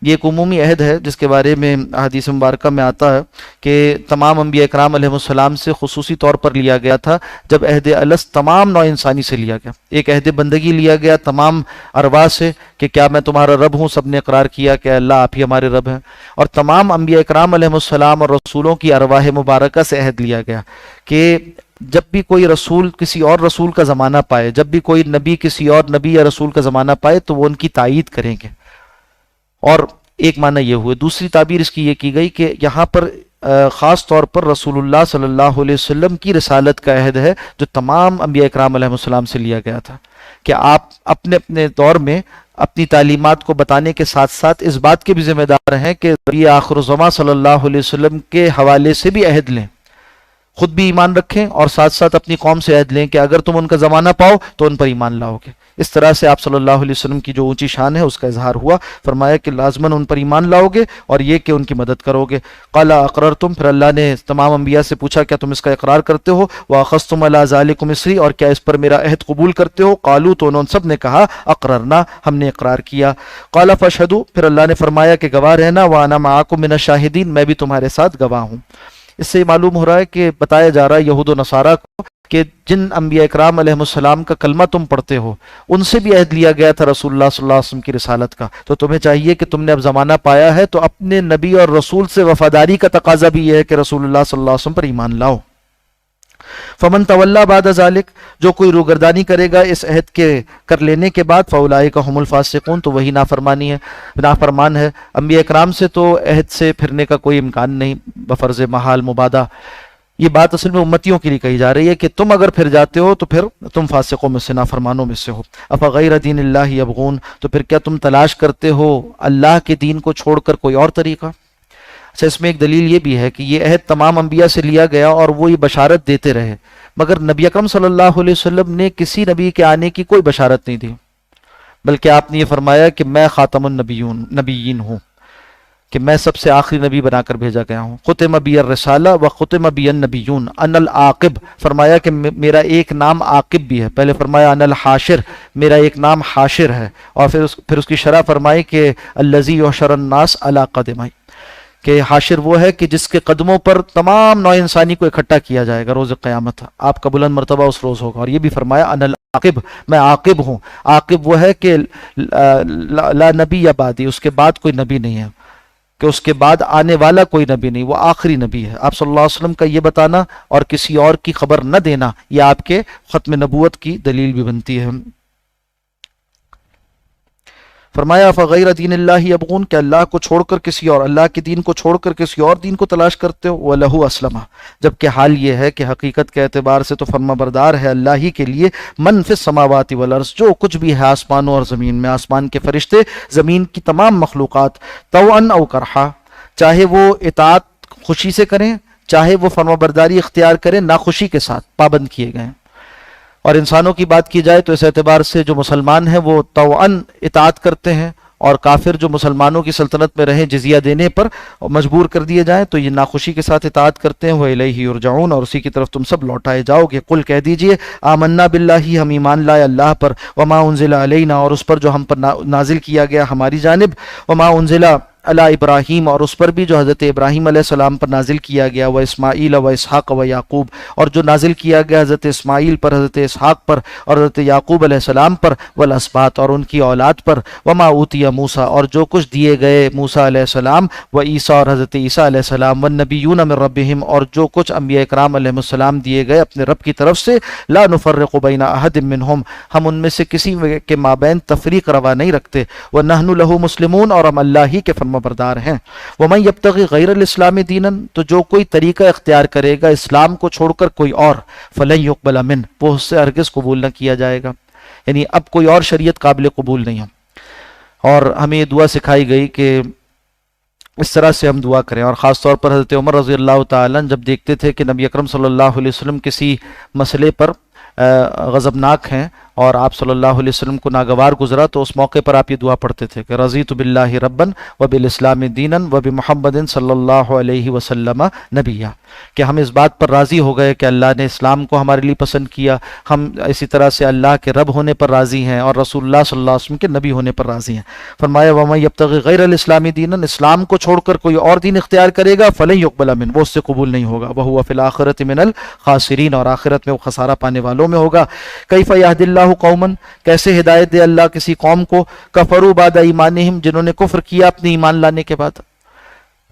یہ ایک عمومی عہد ہے جس کے بارے میں حدیث مبارکہ میں آتا ہے کہ تمام انبیاء اکرام علیہ السلام سے خصوصی طور پر لیا گیا تھا، جب عہد الست تمام نوع انسانی سے لیا گیا، ایک عہد بندگی لیا گیا تمام ارواح سے کہ کیا میں تمہارا رب ہوں، سب نے اقرار کیا کہ اللہ آپ ہی ہمارے رب ہیں، اور تمام انبیاء اکرام علیہ السلام اور رسولوں کی ارواح مبارکہ سے عہد لیا گیا کہ جب بھی کوئی رسول کسی اور رسول کا زمانہ پائے، جب بھی کوئی نبی کسی اور نبی یا رسول کا زمانہ پائے تو وہ ان کی تائید کریں گے۔ اور ایک معنی یہ ہوئے، دوسری تعبیر اس کی یہ کی گئی کہ یہاں پر خاص طور پر رسول اللہ صلی اللہ علیہ وسلم کی رسالت کا عہد ہے جو تمام انبیاء اکرام علیہ السلام سے لیا گیا تھا کہ آپ اپنے اپنے دور میں اپنی تعلیمات کو بتانے کے ساتھ ساتھ اس بات کے بھی ذمہ دار ہیں کہ نبی آخر الزماں صلی اللہ علیہ وسلم کے حوالے سے بھی عہد لیں، خود بھی ایمان رکھیں اور ساتھ ساتھ اپنی قوم سے عہد لیں کہ اگر تم ان کا زمانہ پاؤ تو ان پر ایمان لاؤ گے۔ اس طرح سے آپ صلی اللہ علیہ وسلم کی جو اونچی شان ہے اس کا اظہار ہوا. فرمایا کہ لازماً ان پر ایمان لاؤ گے اور یہ کہ ان کی مدد کرو گے. قال اقررتم، پھر اللہ نے تمام انبیاء سے پوچھا کیا تم اس کا اقرار کرتے ہو؟ واخذتم علی ذلکم اصری، اور کیا اس پر میرا عہد قبول کرتے ہو؟ قالوا، تو انہوں سب نے کہا اقررنا، ہم نے اقرار کیا. قال فاشهدوا، پھر اللہ نے فرمایا کہ گواہ رہنا، وانا معکم من الشاہدین، میں بھی تمہارے ساتھ گواہ ہوں. اس سے معلوم ہو رہا ہے کہ بتایا جا رہا ہے یہود و نصارہ کو کہ جن انبیاء اکرام علیہ السلام کا کلمہ تم پڑھتے ہو ان سے بھی عہد لیا گیا تھا رسول اللہ صلی اللہ علیہ وسلم کی رسالت کا، تو تمہیں چاہیے کہ تم نے اب زمانہ پایا ہے تو اپنے نبی اور رسول سے وفاداری کا تقاضا بھی یہ ہے کہ رسول اللہ صلی اللہ علیہ وسلم پر ایمان لاؤ. فمن تولا بعد ذلک، جو کوئی روگردانی کرے گا اس عہد کے کر لینے کے بعد، فاولئک هم الفاسقون، تو وہی نافرمان ہے. انبیاء اکرام سے تو عہد سے پھرنے کا کوئی امکان نہیں بفرض محال مبادہ. یہ بات اصل میں امتیوں کے لیے کہی جا رہی ہے کہ تم اگر پھر جاتے ہو تو پھر تم فاسقوں میں سے، نافرمانوں میں سے ہو. افغیر دین اللہ یبغون، تو پھر کیا تم تلاش کرتے ہو اللہ کے دین کو چھوڑ کر کوئی اور طریقہ؟ اچھا، اس میں ایک دلیل یہ بھی ہے کہ یہ عہد تمام انبیاء سے لیا گیا اور وہ یہ بشارت دیتے رہے، مگر نبی اکرم صلی اللہ علیہ وسلم نے کسی نبی کے آنے کی کوئی بشارت نہیں دی، بلکہ آپ نے یہ فرمایا کہ میں خاتم النبیین ہوں، کہ میں سب سے آخری نبی بنا کر بھیجا گیا ہوں. ختم بی الرسالہ و ختم بی النبیون ان العاقب، فرمایا کہ میرا ایک نام عاقب بھی ہے. پہلے فرمایا ان الحاشر، میرا ایک نام حاشر ہے، اور پھر اس کی شرح فرمائی کہ الذی یحشر الناس علی قدمہ، کہ حاشر وہ ہے کہ جس کے قدموں پر تمام نوع انسانی کو اکٹھا کیا جائے گا روز قیامت. آپ کا بلند مرتبہ اس روز ہوگا. اور یہ بھی فرمایا ان العاقب، میں عاقب ہوں. عاقب وہ ہے کہ لا نبی یا بعدی، اس کے بعد کوئی نبی نہیں ہے، کہ اس کے بعد آنے والا کوئی نبی نہیں، وہ آخری نبی ہے. آپ صلی اللہ علیہ وسلم کا یہ بتانا اور کسی اور کی خبر نہ دینا، یہ آپ کے ختم نبوت کی دلیل بھی بنتی ہے. فرمایا فغیر دین اللہ یبغون، کہ اللہ کو چھوڑ کر کسی اور، اللہ کے دین کو چھوڑ کر کسی اور دین کو تلاش کرتے ہو. وَلَهُ أَسْلَمَ، جبکہ حال یہ ہے کہ حقیقت کے اعتبار سے تو فرما بردار ہے اللہ ہی کے لیے من فی السماوات والارض، جو کچھ بھی ہے آسمانوں اور زمین میں، آسمان کے فرشتے، زمین کی تمام مخلوقات، طوعاً او کرہا، چاہے وہ اطاعت خوشی سے کریں، چاہے وہ فرما برداری اختیار کریں ناخوشی کے ساتھ، پابند کیے گئے ہیں. اور انسانوں کی بات کی جائے تو اس اعتبار سے جو مسلمان ہیں وہ طوعاً اطاعت کرتے ہیں، اور کافر جو مسلمانوں کی سلطنت میں رہیں جزیہ دینے پر مجبور کر دیے جائیں تو یہ ناخوشی کے ساتھ اطاعت کرتے ہیں. وَإِلَيْهِ يُرْجَعُونَ، اور اسی کی طرف تم سب لوٹائے جاؤ گے. قل کہہ دیجئے آمنا باللہ، ہم ایمان لائے اللہ پر، وما انزل علینا، اور اس پر جو ہم پر نازل کیا گیا ہماری جانب، وما انزل علی ابراہیم، اور اس پر بھی جو حضرت ابراہیم علیہ السلام پر نازل کیا گیا، و اسماعیل و اسحاق و یعقوب، اور جو نازل کیا گیا حضرت اسماعیل پر، حضرت اسحاق پر اور حضرت یعقوب علیہ السلام پر، والاسباط، اور ان کی اولاد پر، وما اوتی موسیٰ، اور جو کچھ دیے گئے موسیٰ علیہ السلام، و عیسیٰ، اور حضرت عیسیٰ علیہ السلام، والنبیون من ربہم، اور جو کچھ انبیاء اکرام علیہ السلام دیے گئے اپنے رب کی طرف سے، لا نفرق بین احد منہم، ہم ان میں سے کسی کے مابین تفریق روا نہیں رکھتے، ونحن لہ مسلمون، اور ہم اللہ ہی کے فرما بردار ہیں. ومن یبتغی غیر الاسلام دینا، تو جو کوئی طریقہ اختیار کرے گا اسلام کو چھوڑ کر کوئی اور، فلن یقبل منہ، وہ اس سے ہرگز قبول نہ کیا جائے گا. یعنی اب کوئی اور شریعت قابل قبول نہیں ہے. اور ہمیں یہ دعا سکھائی گئی کہ اس طرح سے ہم دعا کریں، اور خاص طور پر حضرت عمر رضی اللہ تعالیٰ جب دیکھتے تھے کہ نبی اکرم صلی اللہ علیہ وسلم کسی مسئلے پر غضبناک ہیں اور آپ صلی اللہ علیہ وسلم کو ناگوار گزرا، تو اس موقع پر آپ یہ دعا پڑھتے تھے کہ رضیت باللہ ربًا وبالاسلام دینا وبمحمد صلی اللہ علیہ وسلم نبیًا، کہ ہم اس بات پر راضی ہو گئے کہ اللہ نے اسلام کو ہمارے لیے پسند کیا، ہم اسی طرح سے اللہ کے رب ہونے پر راضی ہیں اور رسول اللہ صلی اللہ علیہ وسلم کے نبی ہونے پر راضی ہیں. فرمایا وَمَن يَبْتَغِ غَيْرَ الْإِسْلَامِ دِينًا، اسلام کو چھوڑ کر کوئی اور دین اختیار کرے گا، فَلَن يُقْبَلَ مِنْهُ، وہ اس سے قبول نہیں ہوگا، وَهُوَ فِي الْآخِرَةِ مِنَ الْخَاسِرِينَ، اور آخرت میں وہ خسارہ پانے والوں میں ہوگا. کیف یہد اللہ قوما، کیسے ہدایت دے اللہ کسی قوم کو، کفروا بعد ایمانہم، جنہوں نے کفر کیا اپنے ایمان لانے کے بعد.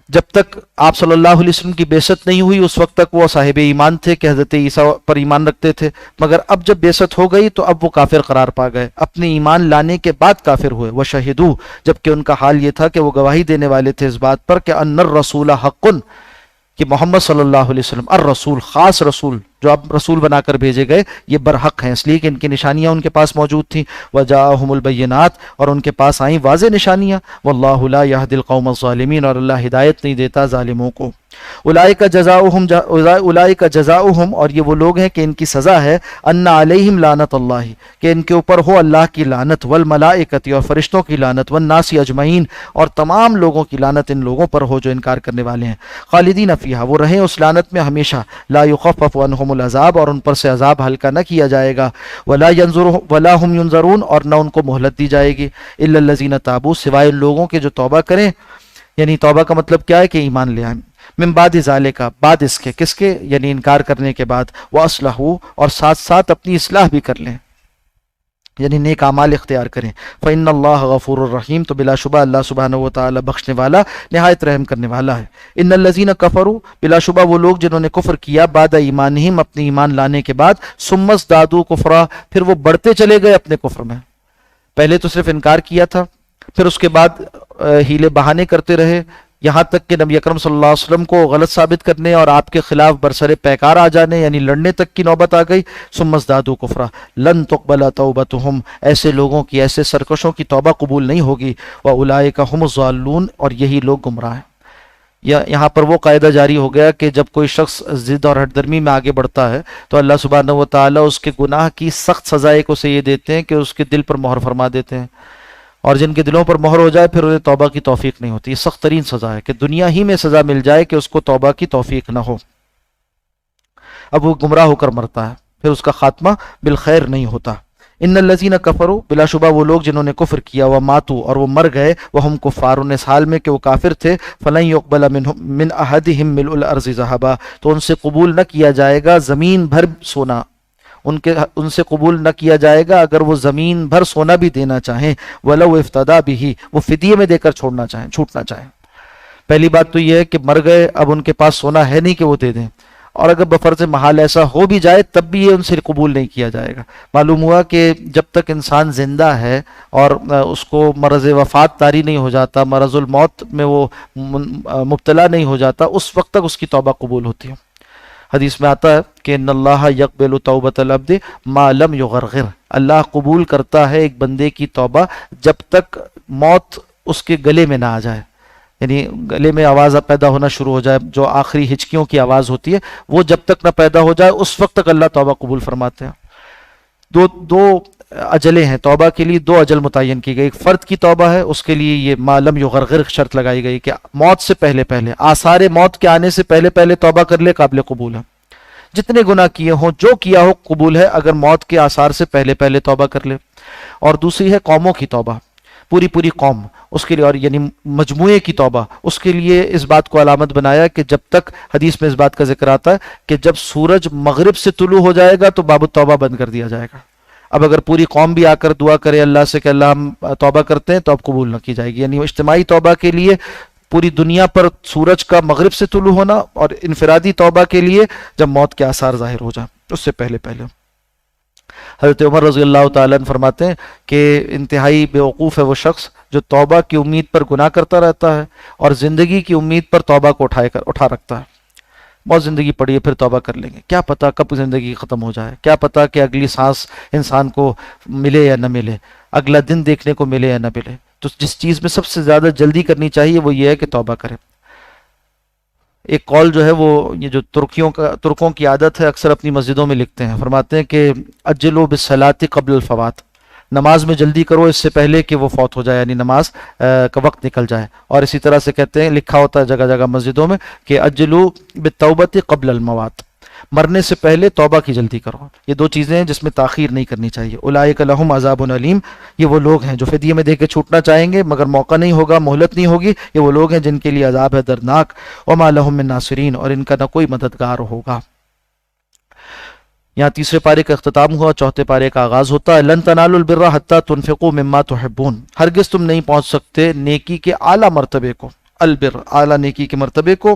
جب تک آپ صلی اللہ علیہ وسلم کی بعثت نہیں ہوئی اس وقت تک وہ صاحب ایمان تھے کہ حضرت عیسیٰ پر ایمان رکھتے تھے، مگر اب جب بعثت ہو گئی تو اب وہ کافر قرار پا گئے، اپنے ایمان لانے کے بعد کافر ہوئے. وشہدوا، جبکہ ان کا حال یہ تھا کہ وہ گواہی دینے والے تھے اس بات پر کہ ان الرسول حق، کہ محمد صلی اللہ علیہ وسلم الرسول، خاص رسول جو اب رسول بنا کر بھیجے گئے، یہ برحق ہیں، اس لیے کہ ان کی نشانیاں ان کے پاس موجود تھیں. وجاءہم البینات، اور ان کے پاس آئیں واضح نشانیاں. واللہ لا یہدی القوم الظالمین، اور اللہ ہدایت نہیں دیتا ظالموں کو. اولئک جزاؤہم اور یہ وہ لوگ ہیں کہ ان کی سزا ہے ان علیہم لعنت اللہ کہ ان کے اوپر ہو اللہ کی لعنت، والملائکۃ اور فرشتوں کی لعنت، والناس اجمعین اور تمام لوگوں کی لعنت ان لوگوں پر ہو جو انکار کرنے والے ہیں، خالدین فیہا وہ رہیں اس لعنت میں ہمیشہ، لا یخفف عنہم العذاب اور ان پر سے عذاب ہلکا نہ کیا جائے گا، ولا ہم ینظرون اور نہ ان کو مہلت دی جائے گی، الا الذین تابوا سوائے ان لوگوں کے جو توبہ کریں، یعنی توبہ کا مطلب کیا ہے کہ ایمان لے آئیں، من بعد ذالک بعد اس کے، کس کے؟ یعنی انکار کرنے کے بعد، واصلحوا اور ساتھ ساتھ اپنی اصلاح بھی کر لیں، یعنی نیک اعمال اختیار کریں، فإن اللہ غفور الرحیم تو بلا شبہ اللہ سبحانہ و تعالی بخشنے والا نہایت رحم کرنے والا ہے، ان الذین کفروا بلا شبہ وہ لوگ جنہوں نے کفر کیا بعد ایمانہم اپنے ایمان لانے کے بعد، ثم ازدادوا کفرا پھر وہ بڑھتے چلے گئے اپنے کفر میں، پہلے تو صرف انکار کیا تھا، پھر اس کے بعد ہیلے بہانے کرتے رہے، یہاں تک کہ نبی اکرم صلی اللہ علیہ وسلم کو غلط ثابت کرنے اور آپ کے خلاف برسر پیکار آ جانے یعنی لڑنے تک کی نوبت آ گئی، ثم ازدادوا کفرا لن تقبل توبتہم ایسے لوگوں کی، ایسے سرکشوں کی توبہ قبول نہیں ہوگی، واولئک هم الضالون اور یہی لوگ گمراہ ہیں۔ یہاں پر وہ قاعدہ جاری ہو گیا کہ جب کوئی شخص ضد اور ہٹ درمی میں آگے بڑھتا ہے تو اللہ سبحانہ و تعالیٰ اس کے گناہ کی سخت سزا ایک اسے یہ دیتے ہیں کہ اس کے دل پر مہر فرما دیتے ہیں، اور جن کے دلوں پر مہر ہو جائے پھر انہیں توبہ کی توفیق نہیں ہوتی۔ یہ سخت ترین سزا ہے کہ دنیا ہی میں سزا مل جائے کہ اس کو توبہ کی توفیق نہ ہو، اب وہ گمراہ ہو کر مرتا ہے، پھر اس کا خاتمہ بالخیر نہیں ہوتا۔ ان الذین کفروا بلا شبہ وہ لوگ جنہوں نے کفر کیا، وماتوا اور وہ مر گئے، وہم کفار اس حال میں کہ وہ کافر تھے، فلن یقبل من احدہم ملء الارض ذہبا تو ان سے قبول نہ کیا جائے گا زمین بھر سونا، ان سے قبول نہ کیا جائے گا اگر وہ زمین بھر سونا بھی دینا چاہیں، وَلَوْ افتدا بِهِ وہ فدیے میں دے کر چھوٹنا چاہیں۔ پہلی بات تو یہ ہے کہ مر گئے، اب ان کے پاس سونا ہے نہیں کہ وہ دے دیں، اور اگر بفرض محال ایسا ہو بھی جائے تب بھی یہ ان سے قبول نہیں کیا جائے گا۔ معلوم ہوا کہ جب تک انسان زندہ ہے اور اس کو مرض وفات طاری نہیں ہو جاتا، مرض الموت میں وہ مبتلا نہیں ہو جاتا، اس وقت تک اس کی توبہ قبول ہوتی ہے۔ حدیث میں آتا ہے کہ ان اللہ یقبل توبۃ العبد ما لم یغرغر اللہ قبول کرتا ہے ایک بندے کی توبہ جب تک موت اس کے گلے میں نہ آ جائے، یعنی گلے میں آواز پیدا ہونا شروع ہو جائے، جو آخری ہچکیوں کی آواز ہوتی ہے وہ جب تک نہ پیدا ہو جائے اس وقت تک اللہ توبہ قبول فرماتے ہیں۔ دو اجلیں ہیں توبہ کے لیے، دو اجل متعین کی گئی، ایک فرد کی توبہ ہے اس کے لیے یہ ما لم یغرغر شرط لگائی گئی کہ موت سے پہلے آثار موت کے آنے سے پہلے توبہ کر لے، قابل قبول ہے، جتنے گناہ کیے ہوں جو کیا ہو قبول ہے اگر موت کے آثار سے پہلے توبہ کر لے۔ اور دوسری ہے قوموں کی توبہ، پوری قوم اس کے لیے، اور یعنی مجموعے کی توبہ، اس کے لیے اس بات کو علامت بنایا کہ جب تک حدیث میں اس بات کا ذکر آتا ہے کہ جب سورج مغرب سے طلوع ہو جائے گا تو باب التوبہ بند کر دیا جائے گا۔ اب اگر پوری قوم بھی آ کر دعا کرے اللہ سے کہ اللہ ہم توبہ کرتے ہیں تو اب قبول نہ کی جائے گی، یعنی اجتماعی توبہ کے لیے پوری دنیا پر سورج کا مغرب سے طلوع ہونا، اور انفرادی توبہ کے لیے جب موت کے آثار ظاہر ہو جائیں اس سے پہلے۔ حضرت عمر رضی اللہ تعالیٰ عنہ فرماتے ہیں کہ انتہائی بیوقوف ہے وہ شخص جو توبہ کی امید پر گناہ کرتا رہتا ہے اور زندگی کی امید پر توبہ کو اٹھا رکھتا ہے۔ بہت زندگی پڑی ہے پھر توبہ کر لیں گے، کیا پتا کب زندگی ختم ہو جائے، کیا پتا کہ اگلی سانس انسان کو ملے یا نہ ملے، اگلا دن دیکھنے کو ملے یا نہ ملے۔ تو جس چیز میں سب سے زیادہ جلدی کرنی چاہیے وہ یہ ہے کہ توبہ کریں۔ ایک قول جو ہے وہ یہ جو ترکوں کی عادت ہے اکثر اپنی مسجدوں میں لکھتے ہیں، فرماتے ہیں کہ اجلوا بالصلاۃ قبل الفوات نماز میں جلدی کرو اس سے پہلے کہ وہ فوت ہو جائے، یعنی نماز کا وقت نکل جائے۔ اور اسی طرح سے کہتے ہیں، لکھا ہوتا ہے جگہ جگہ مسجدوں میں کہ اجلوا بالتوبۃ قبل الموات مرنے سے پہلے توبہ کی جلدی کرو۔ یہ دو چیزیں ہیں جس میں تاخیر نہیں کرنی چاہیے۔ اولئک لہم عذاب علیم یہ وہ لوگ ہیں جو فدیے میں دے کے چھوٹنا چاہیں گے مگر موقع نہیں ہوگا، مہلت نہیں ہوگی، یہ وہ لوگ ہیں جن کے لیے عذاب ہے دردناک، وما لہم من ناصرین اور ان کا نہ کوئی مددگار ہوگا۔ یہاں تیسرے پارے کا اختتام ہوا، چوتھے پارے کا آغاز ہوتا ہے۔ لن تنالوا البر حتی تنفقوا مما تحبون ہرگز تم نہیں پہنچ سکتے نیکی کے اعلیٰ مرتبے کو، البر اعلیٰ نیکی کے مرتبے کو،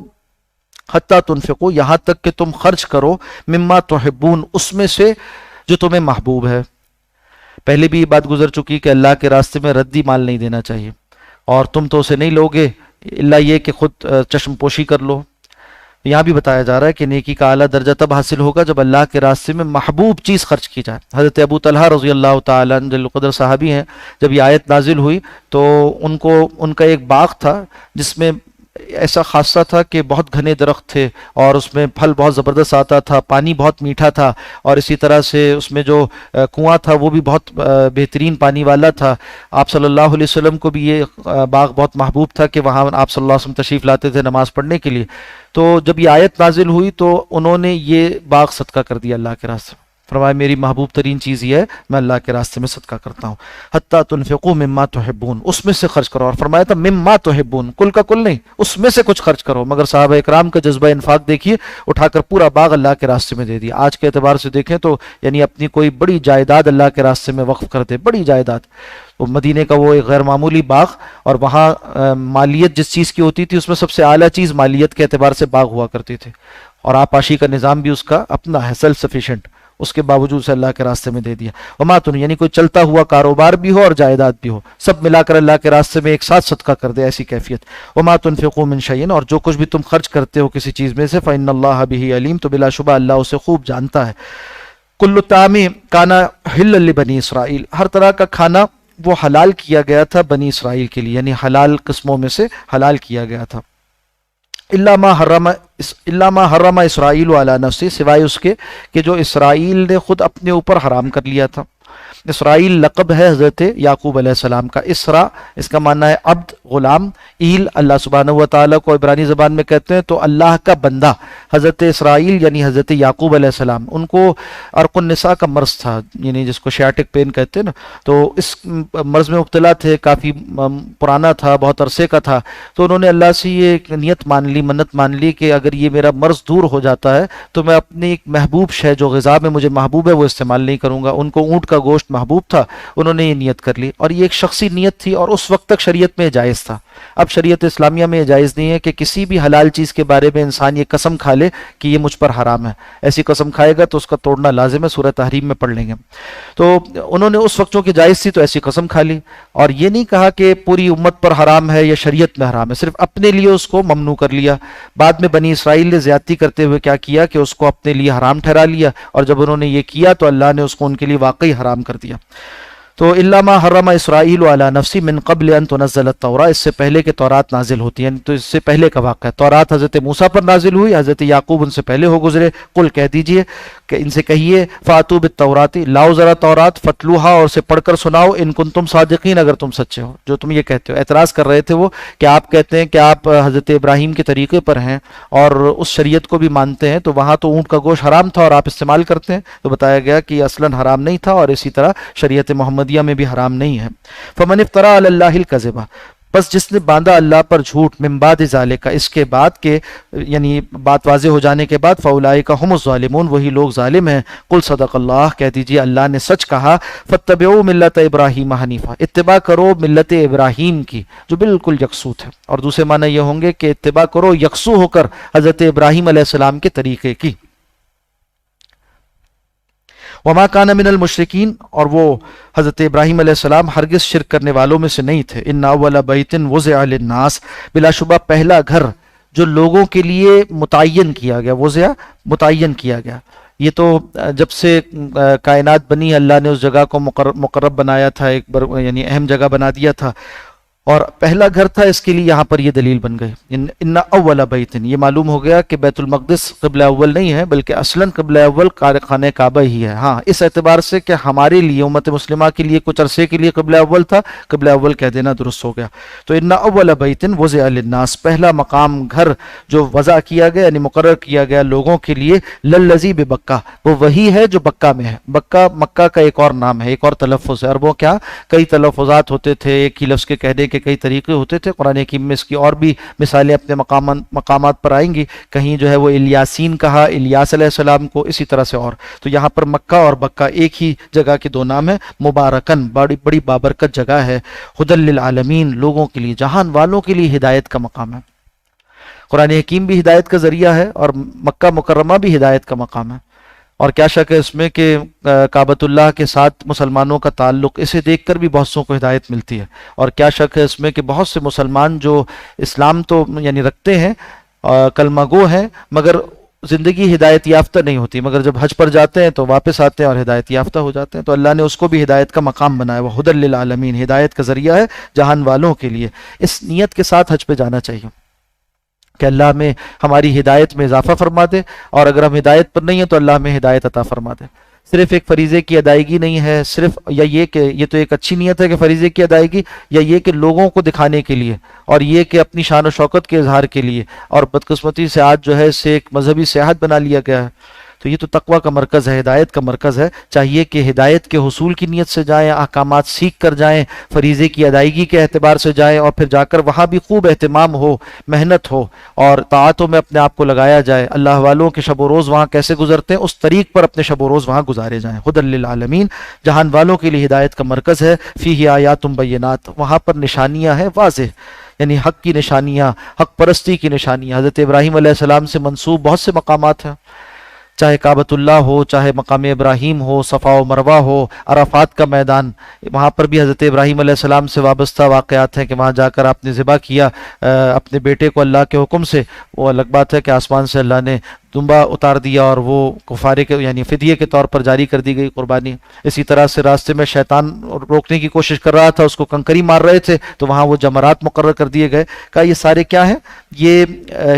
حتی تنفقوا یہاں تک کہ تم خرچ کرو، مما تحبون اس میں سے جو تمہیں محبوب ہے۔ پہلے بھی یہ بات گزر چکی کہ اللہ کے راستے میں ردی مال نہیں دینا چاہیے، اور تم تو اسے نہیں لوگے الا یہ کہ خود چشم پوشی کر لو۔ یہاں بھی بتایا جا رہا ہے کہ نیکی کا اعلیٰ درجہ تب حاصل ہوگا جب اللہ کے راستے میں محبوب چیز خرچ کی جائے۔ حضرت ابو طلحہ رضی اللہ تعالیٰ عنہ جلیل القدر صحابی ہیں، جب یہ آیت نازل ہوئی تو ان کا ایک باغ تھا جس میں ایسا خاصہ تھا کہ بہت گھنے درخت تھے اور اس میں پھل بہت زبردست آتا تھا، پانی بہت میٹھا تھا، اور اسی طرح سے اس میں جو کنواں تھا وہ بھی بہت بہترین پانی والا تھا۔ آپ صلی اللہ علیہ وسلم کو بھی یہ باغ بہت محبوب تھا کہ وہاں آپ صلی اللہ علیہ وسلم تشریف لاتے تھے نماز پڑھنے کے لیے۔ تو جب یہ آیت نازل ہوئی تو انہوں نے یہ باغ صدقہ کر دیا اللہ کے راستے میں، فرمایا میری محبوب ترین چیز یہ ہے میں اللہ کے راستے میں صدقہ کرتا ہوں۔ حتیٰ تنفقوا مما تحبون، اس میں سے خرچ کرو، اور فرمایا تھا مما تحبون، کل کا کل نہیں، اس میں سے کچھ خرچ کرو۔ مگر صحابہ اکرام کا جذبہ انفاق دیکھیے، اٹھا کر پورا باغ اللہ کے راستے میں دے دیا۔ آج کے اعتبار سے دیکھیں تو یعنی اپنی کوئی بڑی جائیداد اللہ کے راستے میں وقف کر دے، بڑی جائیداد، وہ مدینے کا وہ ایک غیر معمولی باغ، اور وہاں مالیت جس چیز کی ہوتی تھی اس میں سب سے اعلیٰ چیز مالیت کے اعتبار سے باغ ہوا کرتی تھی، اور آپاشی کا نظام بھی اس کا اپنا ہے، سیلف سفیشینٹ، اس کے باوجود سے اللہ کے راستے میں دے دیا۔ وما تن، یعنی کوئی چلتا ہوا کاروبار بھی ہو اور جائیداد بھی ہو، سب ملا کر اللہ کے راستے میں ایک ساتھ صدقہ کر دے، ایسی کیفیت۔ وما تنفقوا من شیء، اور جو کچھ بھی تم خرچ کرتے ہو کسی چیز میں سے، فإن اللہ بہ علیم، تو بلا شبہ اللہ اسے خوب جانتا ہے۔ کل الطعام کان حلا لبنی اسرائیل، ہر طرح کا کھانا وہ حلال کیا گیا تھا بنی اسرائیل کے لیے، یعنی حلال قسموں میں سے حلال کیا گیا تھا۔ الا ما حرم اسرائیل علی نفسہ، سوائے اس کے کہ جو اسرائیل نے خود اپنے اوپر حرام کر لیا تھا۔ اسرائیل لقب ہے حضرت یعقوب علیہ السلام کا۔ اسرا اس کا معنی ہے عبد، غلام۔ ایل اللہ سبحانہ و تعالیٰ کو عبرانی زبان میں کہتے ہیں، تو اللہ کا بندہ حضرت اسرائیل یعنی حضرت یعقوب علیہ السلام، ان کو عرق النساء کا مرض تھا، یعنی جس کو شیاٹک پین کہتے ہیں نا، تو اس مرض میں مبتلا تھے، کافی پرانا تھا، بہت عرصے کا تھا۔ تو انہوں نے اللہ سے یہ نیت مان لی، منت مان لی کہ اگر یہ میرا مرض دور ہو جاتا ہے تو میں اپنی ایک محبوب شے جو غذا میں مجھے محبوب ہے وہ استعمال نہیں کروں گا۔ ان کو اونٹ کا گوشت محبوب تھا، انہوں نے یہ نیت کر لی، اور یہ ایک شخصی نیت تھی، اور اس وقت تک شریعت میں جائز تھا۔ اب شریعت اسلامیہ میں جائز نہیں ہے کہ کسی بھی حلال چیز کے بارے میں انسان یہ قسم کھا لے کہ یہ مجھ پر حرام ہے۔ ایسی قسم کھائے گا تو اس کا توڑنا لازم ہے، سورہ تحریم میں پڑھ لیں گے۔ تو انہوں نے اس وقت چونکہ جائز تھی تو ایسی قسم کھا لی، اور یہ نہیں کہا کہ پوری امت پر حرام ہے یا شریعت میں حرام ہے، صرف اپنے لیے اس کو ممنوع کر لیا۔ بعد میں بنی اسرائیل نے زیادتی کرتے ہوئے کیا کیا کہ اس کو اپنے لیے حرام ٹھہرا لیا، اور جب انہوں نے یہ کیا تو اللہ نے اس کو ان کے لیے واقعی حرام کر دیا۔ تو الا ما حرم اسرائیل علی نفسی من قبل ان تنزل التوراۃ، اس سے پہلے کہ تورات نازل ہوتی ہے، تو اس سے پہلے کا واقعہ ہے۔ تورات حضرت موسیٰ پر نازل ہوئی، حضرت یعقوب ان سے پہلے ہو گزرے۔ قل کہہ دیجئے کہ ان سے کہیے فاتو بالتوراۃ، لاؤ ذرا تورات، فتلوہا، اور اسے پڑھ کر سناؤ، ان کنتم صادقین، اگر تم سچے ہو، جو تم یہ کہتے ہو۔ اعتراض کر رہے تھے وہ کہ آپ کہتے ہیں کہ آپ حضرت ابراہیم کے طریقے پر ہیں اور اس شریعت کو بھی مانتے ہیں، تو وہاں تو اونٹ کا گوشت حرام تھا اور آپ استعمال کرتے ہیں۔ تو بتایا گیا کہ یہ اصلاً حرام نہیں تھا، اور اسی طرح شریعت محمدیہ میں بھی حرام نہیں ہے۔ فمن افترى علی اللہ الکذب، بس جس نے باندھا اللہ پر جھوٹ، من بعد ذالک، اس کے بعد کے یعنی بات واضح ہو جانے کے بعد، فاولئک هم الظالمون، وہی لوگ ظالم ہیں۔ قل صدق اللہ، کہہ دیجئے اللہ نے سچ کہا۔ فاتبعوا ملت ابراہیم حنیفا، اتباع کرو ملت ابراہیم کی جو بالکل یکسو ہے، اور دوسرے معنی یہ ہوں گے کہ اتباع کرو یکسو ہو کر حضرت ابراہیم علیہ السلام کے طریقے کی۔ وما کان من المشرکین، اور وہ حضرت ابراہیم علیہ السلام ہرگز شرک کرنے والوں میں سے نہیں تھے۔ ان اول بیت وضع للناس، بلا شبہ پہلا گھر جو لوگوں کے لیے متعین کیا گیا، وضع متعین کیا گیا، یہ تو جب سے کائنات بنی اللہ نے اس جگہ کو مقرب بنایا تھا، ایک یعنی اہم جگہ بنا دیا تھا، اور پہلا گھر تھا، اس کے لیے یہاں پر یہ دلیل بن گئی۔ ان اول بیت، یہ معلوم ہو گیا کہ بیت المقدس قبلہ اول نہیں ہے، بلکہ اصلاً قبلہ اول خانہ کعبہ ہی ہے۔ ہاں اس اعتبار سے کہ ہمارے لیے امت مسلمہ کے لیے کچھ عرصے کے لیے قبلہ اول تھا، قبلہ اول کہہ دینا درست ہو گیا۔ تو ان اول بیت وضع للناس، پہلا مقام گھر جو وضع کیا گیا یعنی مقرر کیا گیا لوگوں کے لیے، للذی ببکہ، وہ وہی ہے جو بکہ میں ہے۔ بکہ مکہ کا ایک اور نام ہے، ایک اور تلفظ ہے، عربوں کیا کئی تلفظات ہوتے تھے، ایک ہی لفظ کے کہنے کے کئی طریقے ہوتے تھے۔ قرآن حکیم میں اس کی اور بھی مثالیں اپنے مقامات پر آئیں گی، کہیں جو ہے وہ الیاسین کہا الیاس علیہ السلام کو، اسی طرح سے اور۔ تو یہاں پر مکہ اور بکہ ایک ہی جگہ کے دو نام ہیں۔ مبارکن، بڑی بڑی بابرکت جگہ ہے۔ ہدی للعالمین، لوگوں کے لیے، جہان والوں کے لیے ہدایت کا مقام ہے۔ قرآن حکیم بھی ہدایت کا ذریعہ ہے، اور مکہ مکرمہ بھی ہدایت کا مقام ہے۔ اور کیا شک ہے اس میں کہ کعبۃ اللہ کے ساتھ مسلمانوں کا تعلق، اسے دیکھ کر بھی بہت سوں کو ہدایت ملتی ہے۔ اور کیا شک ہے اس میں کہ بہت سے مسلمان جو اسلام تو یعنی رکھتے ہیں، کلمہ گو ہیں، مگر زندگی ہدایت یافتہ نہیں ہوتی، مگر جب حج پر جاتے ہیں تو واپس آتے ہیں اور ہدایت یافتہ ہو جاتے ہیں۔ تو اللہ نے اس کو بھی ہدایت کا مقام بنایا، وہ ہدی للعالمین، ہدایت کا ذریعہ ہے جہان والوں کے لیے۔ اس نیت کے ساتھ حج پہ جانا چاہیے۔ کہ اللہ ہمیں ہماری ہدایت میں اضافہ فرما دے، اور اگر ہم ہدایت پر نہیں ہیں تو اللہ ہمیں ہدایت عطا فرما دے۔ صرف ایک فریضے کی ادائیگی نہیں ہے، صرف یا یہ کہ یہ تو ایک اچھی نیت ہے کہ فریضے کی ادائیگی، یا یہ کہ لوگوں کو دکھانے کے لیے، اور یہ کہ اپنی شان و شوکت کے اظہار کے لیے، اور بدقسمتی سے آج جو ہے اسے ایک مذہبی سیاحت بنا لیا گیا ہے۔ تو یہ تو تقوی کا مرکز ہے، ہدایت کا مرکز ہے۔ چاہیے کہ ہدایت کے حصول کی نیت سے جائیں، احکامات سیکھ کر جائیں، فریضے کی ادائیگی کے اعتبار سے جائیں، اور پھر جا کر وہاں بھی خوب اہتمام ہو، محنت ہو، اور طاعتوں میں اپنے آپ کو لگایا جائے۔ اللہ والوں کے شب و روز وہاں کیسے گزرتے ہیں، اس طریق پر اپنے شب و روز وہاں گزارے جائیں۔ ہدی للعالمین، جہان والوں کے لیے ہدایت کا مرکز ہے۔ فیہ آیات بینات، وہاں پر نشانیاں ہیں واضح، یعنی حق کی نشانیاں، حق پرستی کی نشانیاں۔ حضرت ابراہیم علیہ السلام سے منسوب بہت سے مقامات ہیں، چاہے کعبۃ اللہ ہو، چاہے مقام ابراہیم ہو، صفا و مروہ ہو، عرفات کا میدان، وہاں پر بھی حضرت ابراہیم علیہ السلام سے وابستہ واقعات ہیں کہ وہاں جا کر آپ نے ذبح کیا اپنے بیٹے کو اللہ کے حکم سے۔ وہ الگ بات ہے کہ آسمان سے اللہ نے دمبا اتار دیا اور وہ کفارے کے یعنی فدیے کے طور پر جاری کر دی گئی قربانی۔ اسی طرح سے راستے میں شیطان روکنے کی کوشش کر رہا تھا، اس کو کنکری مار رہے تھے، تو وہاں وہ جمرات مقرر کر دیے گئے۔ کہا یہ سارے کیا ہیں؟ یہ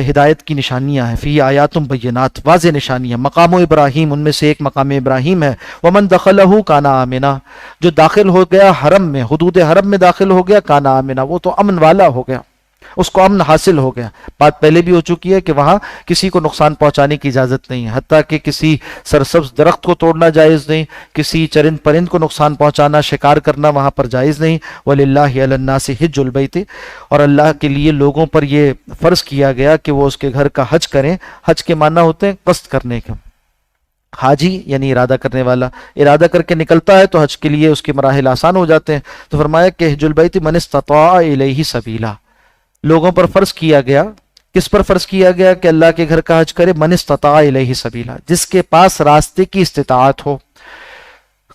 ہدایت کی نشانیاں ہیں۔ فی آیات بینات، واضح نشانیاں۔ مقام ابراہیم، ان میں سے ایک مقام ابراہیم ہے۔ ومن دخلہ کان آمنا، جو داخل ہو گیا حرم میں، حدود حرم میں داخل ہو گیا، کان آمنا، وہ تو امن والا ہو گیا، اس کو امن حاصل ہو گیا۔ بات پہلے بھی ہو چکی ہے کہ وہاں کسی کو نقصان پہنچانے کی اجازت نہیں ہے، حتیٰ کہ کسی سرسبز درخت کو توڑنا جائز نہیں، کسی چرند پرند کو نقصان پہنچانا، شکار کرنا وہاں پر جائز نہیں۔ وَلِلَّهِ عَلَى النَّاسِ حِجُّ الْبَيْتِ، اور اللہ کے لیے لوگوں پر یہ فرض کیا گیا کہ وہ اس کے گھر کا حج کریں۔ حج کے معنی ہوتے ہیں قصد کرنے کے۔ حاجی یعنی ارادہ کرنے والا، ارادہ کر کے نکلتا ہے تو حج کے لیے اس کے مراحل آسان ہو جاتے ہیں۔ تو فرمایا کہ حج البیت من استطاع الیہ سبیلا، لوگوں پر فرض کیا گیا۔ کس پر فرض کیا گیا کہ اللہ کے گھر کا حج کرے؟ من استطاع الیہ سبیلا، جس کے پاس راستے کی استطاعت ہو۔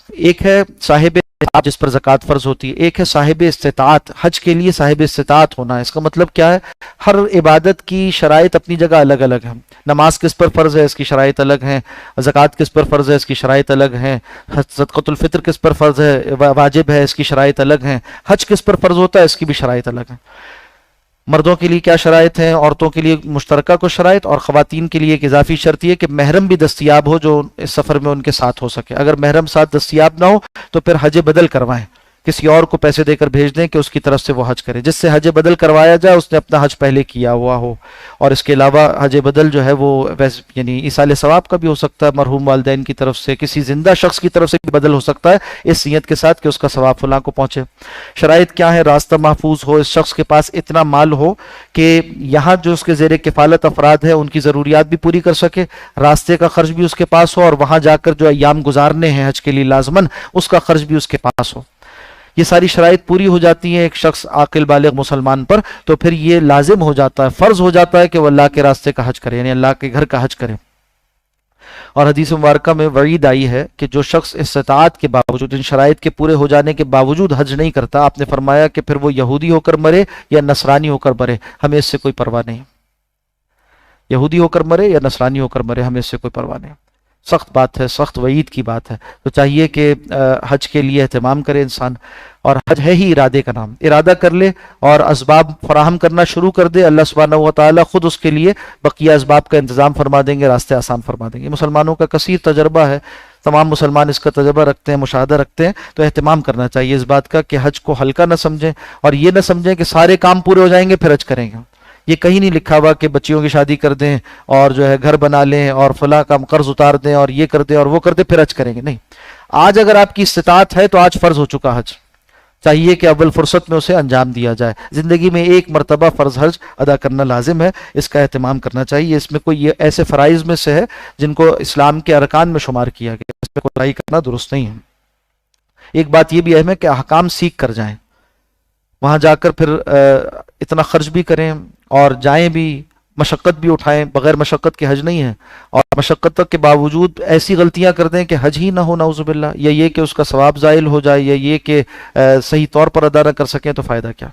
ایک ہے صاحب استطاعت جس پر زکوٰۃ فرض ہوتی ہے، ایک ہے صاحب استطاعت۔ حج کے لیے صاحب استطاعت ہونا ہے، اس کا مطلب کیا ہے؟ ہر عبادت کی شرائط اپنی جگہ الگ الگ ہیں۔ نماز کس پر فرض ہے، اس کی شرائط الگ ہیں۔ زکوٰۃ کس پر فرض ہے، اس کی شرائط الگ ہیں۔ صدقۃ الفطر کس پر فرض ہے، واجب ہے، اس کی شرائط الگ ہیں۔ حج کس پر فرض ہوتا ہے، اس کی بھی شرائط الگ ہیں۔ مردوں کے لیے کیا شرائط ہیں، عورتوں کے لیے مشترکہ کو شرائط، اور خواتین کے لیے ایک اضافی شرط یہ کہ محرم بھی دستیاب ہو جو اس سفر میں ان کے ساتھ ہو سکے۔ اگر محرم ساتھ دستیاب نہ ہو تو پھر حج بدل کروائیں، کسی اور کو پیسے دے کر بھیج دیں کہ اس کی طرف سے وہ حج کرے۔ جس سے حج بدل کروایا جائے اس نے اپنا حج پہلے کیا ہوا ہو۔ اور اس کے علاوہ حج بدل جو ہے وہ یعنی ایصال ثواب کا بھی ہو سکتا ہے، مرحوم والدین کی طرف سے، کسی زندہ شخص کی طرف سے بھی بدل ہو سکتا ہے، اس نیت کے ساتھ کہ اس کا ثواب فلاں کو پہنچے۔ شرائط کیا ہے؟ راستہ محفوظ ہو، اس شخص کے پاس اتنا مال ہو کہ یہاں جو اس کے زیر کفالت افراد ہیں ان کی ضروریات بھی پوری کر سکے، راستے کا خرچ بھی اس کے پاس ہو، اور وہاں جا کر جو ایام گزارنے ہیں حج کے لیے لازماً اس کا خرچ بھی اس کے پاس ہو۔ یہ ساری شرائط پوری ہو جاتی ہیں ایک شخص عاقل بالغ مسلمان پر، تو پھر یہ لازم ہو جاتا ہے، فرض ہو جاتا ہے کہ وہ اللہ کے راستے کا حج کرے، یعنی اللہ کے گھر کا حج کرے۔ اور حدیث مبارکہ میں وعید آئی ہے کہ جو شخص استطاعت کے باوجود، ان شرائط کے پورے ہو جانے کے باوجود حج نہیں کرتا، آپ نے فرمایا کہ پھر وہ یہودی ہو کر مرے یا نصرانی ہو کر مرے، ہمیں اس سے کوئی پرواہ نہیں۔ یہودی ہو کر مرے یا نصرانی ہو کر مرے، ہمیں اس سے کوئی پرواہ نہیں۔ سخت بات ہے، سخت وعید کی بات ہے۔ تو چاہیے کہ حج کے لیے اہتمام کرے انسان، اور حج ہے ہی ارادے کا نام، ارادہ کر لے اور اسباب فراہم کرنا شروع کر دے، اللہ سبحانہ و تعالیٰ خود اس کے لیے بقیہ اسباب کا انتظام فرما دیں گے، راستے آسان فرما دیں گے۔ مسلمانوں کا کثیر تجربہ ہے، تمام مسلمان اس کا تجربہ رکھتے ہیں، مشاہدہ رکھتے ہیں، تو اہتمام کرنا چاہیے اس بات کا کہ حج کو ہلکا نہ سمجھیں، اور یہ نہ سمجھیں کہ سارے کام پورے ہو جائیں گے پھر حج کریں گے۔ یہ کہیں نہیں لکھا ہوا کہ بچیوں کی شادی کر دیں اور جو ہے گھر بنا لیں اور فلاں کا قرض اتار دیں اور یہ کر دیں اور وہ کر دیں پھر حج کریں گے، نہیں۔ آج اگر آپ کی استطاعت ہے تو آج فرض ہو چکا حج، چاہیے کہ اول فرصت میں اسے انجام دیا جائے۔ زندگی میں ایک مرتبہ فرض حج ادا کرنا لازم ہے، اس کا اہتمام کرنا چاہیے۔ اس میں کوئی ایسے فرائض میں سے ہے جن کو اسلام کے ارکان میں شمار کیا گیا، اس میں کوئی کرنا درست نہیں ہے۔ ایک بات یہ بھی اہم ہے کہ احکام سیکھ کر جائیں، وہاں جا کر پھر اتنا خرچ بھی کریں اور جائیں بھی، مشقت بھی اٹھائیں، بغیر مشقت کے حج نہیں ہے، اور مشقت تک کے باوجود ایسی غلطیاں کر دیں کہ حج ہی نہ ہو نعوذ باللہ، یا یہ کہ اس کا ثواب زائل ہو جائے، یا یہ کہ صحیح طور پر ادا نہ کر سکیں تو فائدہ کیا؟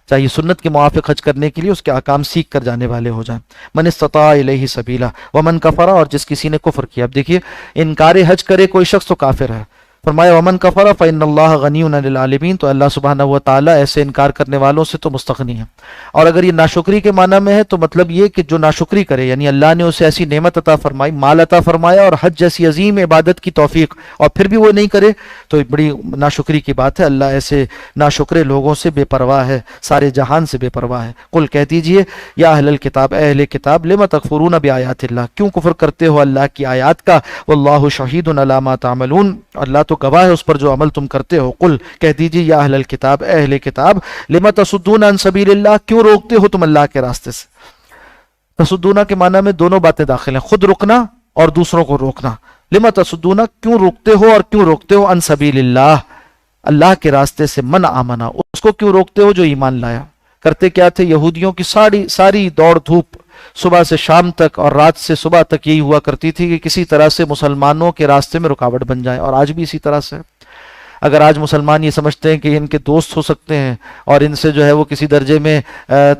چاہیے سنت کے موافق حج کرنے کے لیے اس کے احکام سیکھ کر جانے والے ہو جائیں۔ من استطاع الیہ سبیلا ومن کفر، اور جس کسی نے کفر کیا۔ اب دیکھیے، انکار حج کرے کوئی شخص تو کافر ہے، فرمایا ومن کفر فإنَّ غنی عن العالمین، تو اللہ سبحانہ و تعالیٰ ایسے انکار کرنے والوں سے تو مستغنی ہے۔ اور اگر یہ ناشکری کے معنی میں ہے تو مطلب یہ کہ جو ناشکری کرے، یعنی اللہ نے اسے ایسی نعمت عطا فرمائی، مال عطا فرمایا اور حج جیسی عظیم عبادت کی توفیق، اور پھر بھی وہ نہیں کرے تو بڑی ناشکری کی بات ہے۔ اللہ ایسے ناشکرے لوگوں سے بے پرواہ ہے، سارے جہان سے بے پرواہ ہے۔ قل کہہ دیجئے یا اہل الکتاب، اے اہل کتاب، لم تکفرون بآیات اللہ، کیوں کفر کرتے ہو اللہ کی آیات کا، واللہ شہید علی ما تعملون، اللہ تو گواہ ہے اس پر جو عمل تم کرتے ہو۔ قل کہہ دیجئے یا اہل الکتاب، اے اہل کتاب، لم تصدون عن سبیل اللہ، کیوں روکتے ہو تم اللہ کے راستے سے۔ تصدون کے معنی میں دونوں باتیں داخل ہیں، خود رکنا اور دوسروں کو روکنا۔ لم تصدون، کیوں روکتے ہو اور کیوں روکتے ہو، عن سبیل اللہ، اللہ کے راستے سے، من آمنا، اس کو کیوں روکتے ہو جو ایمان لایا۔ کرتے کیا تھے یہودیوں کی ساری دوڑ دھوپ صبح سے شام تک اور رات سے صبح تک یہی ہوا کرتی تھی کہ کسی طرح سے مسلمانوں کے راستے میں رکاوٹ بن جائے، اور آج بھی اسی طرح سے۔ اگر آج مسلمان یہ سمجھتے ہیں کہ ان کے دوست ہو سکتے ہیں اور ان سے جو ہے وہ کسی درجے میں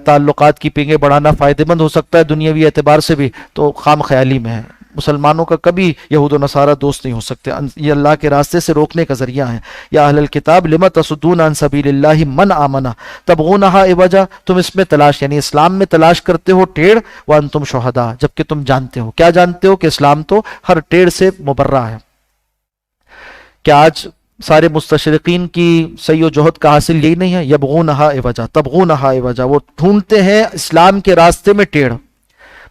تعلقات کی پینگیں بڑھانا فائدہ مند ہو سکتا ہے دنیاوی اعتبار سے بھی، تو خام خیالی میں ہے۔ مسلمانوں کا کبھی یہود و نصارہ دوست نہیں ہو سکتے، یہ اللہ کے راستے سے روکنے کا ذریعہ ہیں۔ یا اہل الکتاب لم تصدون عن سبیل اللہ من آمنا تبغونہا عوجا، تم اس میں تلاش، یعنی اسلام میں تلاش کرتے ہو ٹیڑھ، وانتم شہداء، جبکہ تم جانتے ہو، کیا جانتے ہو، کہ اسلام تو ہر ٹیڑھ سے مبرہ ہے۔ کیا آج سارے مستشرقین کی سعی و جہد کا حاصل یہی نہیں ہے؟ یبغونہا عوجا، تبغونہا عوجا، وہ ڈھونڈتے ہیں اسلام کے راستے میں ٹیڑھ۔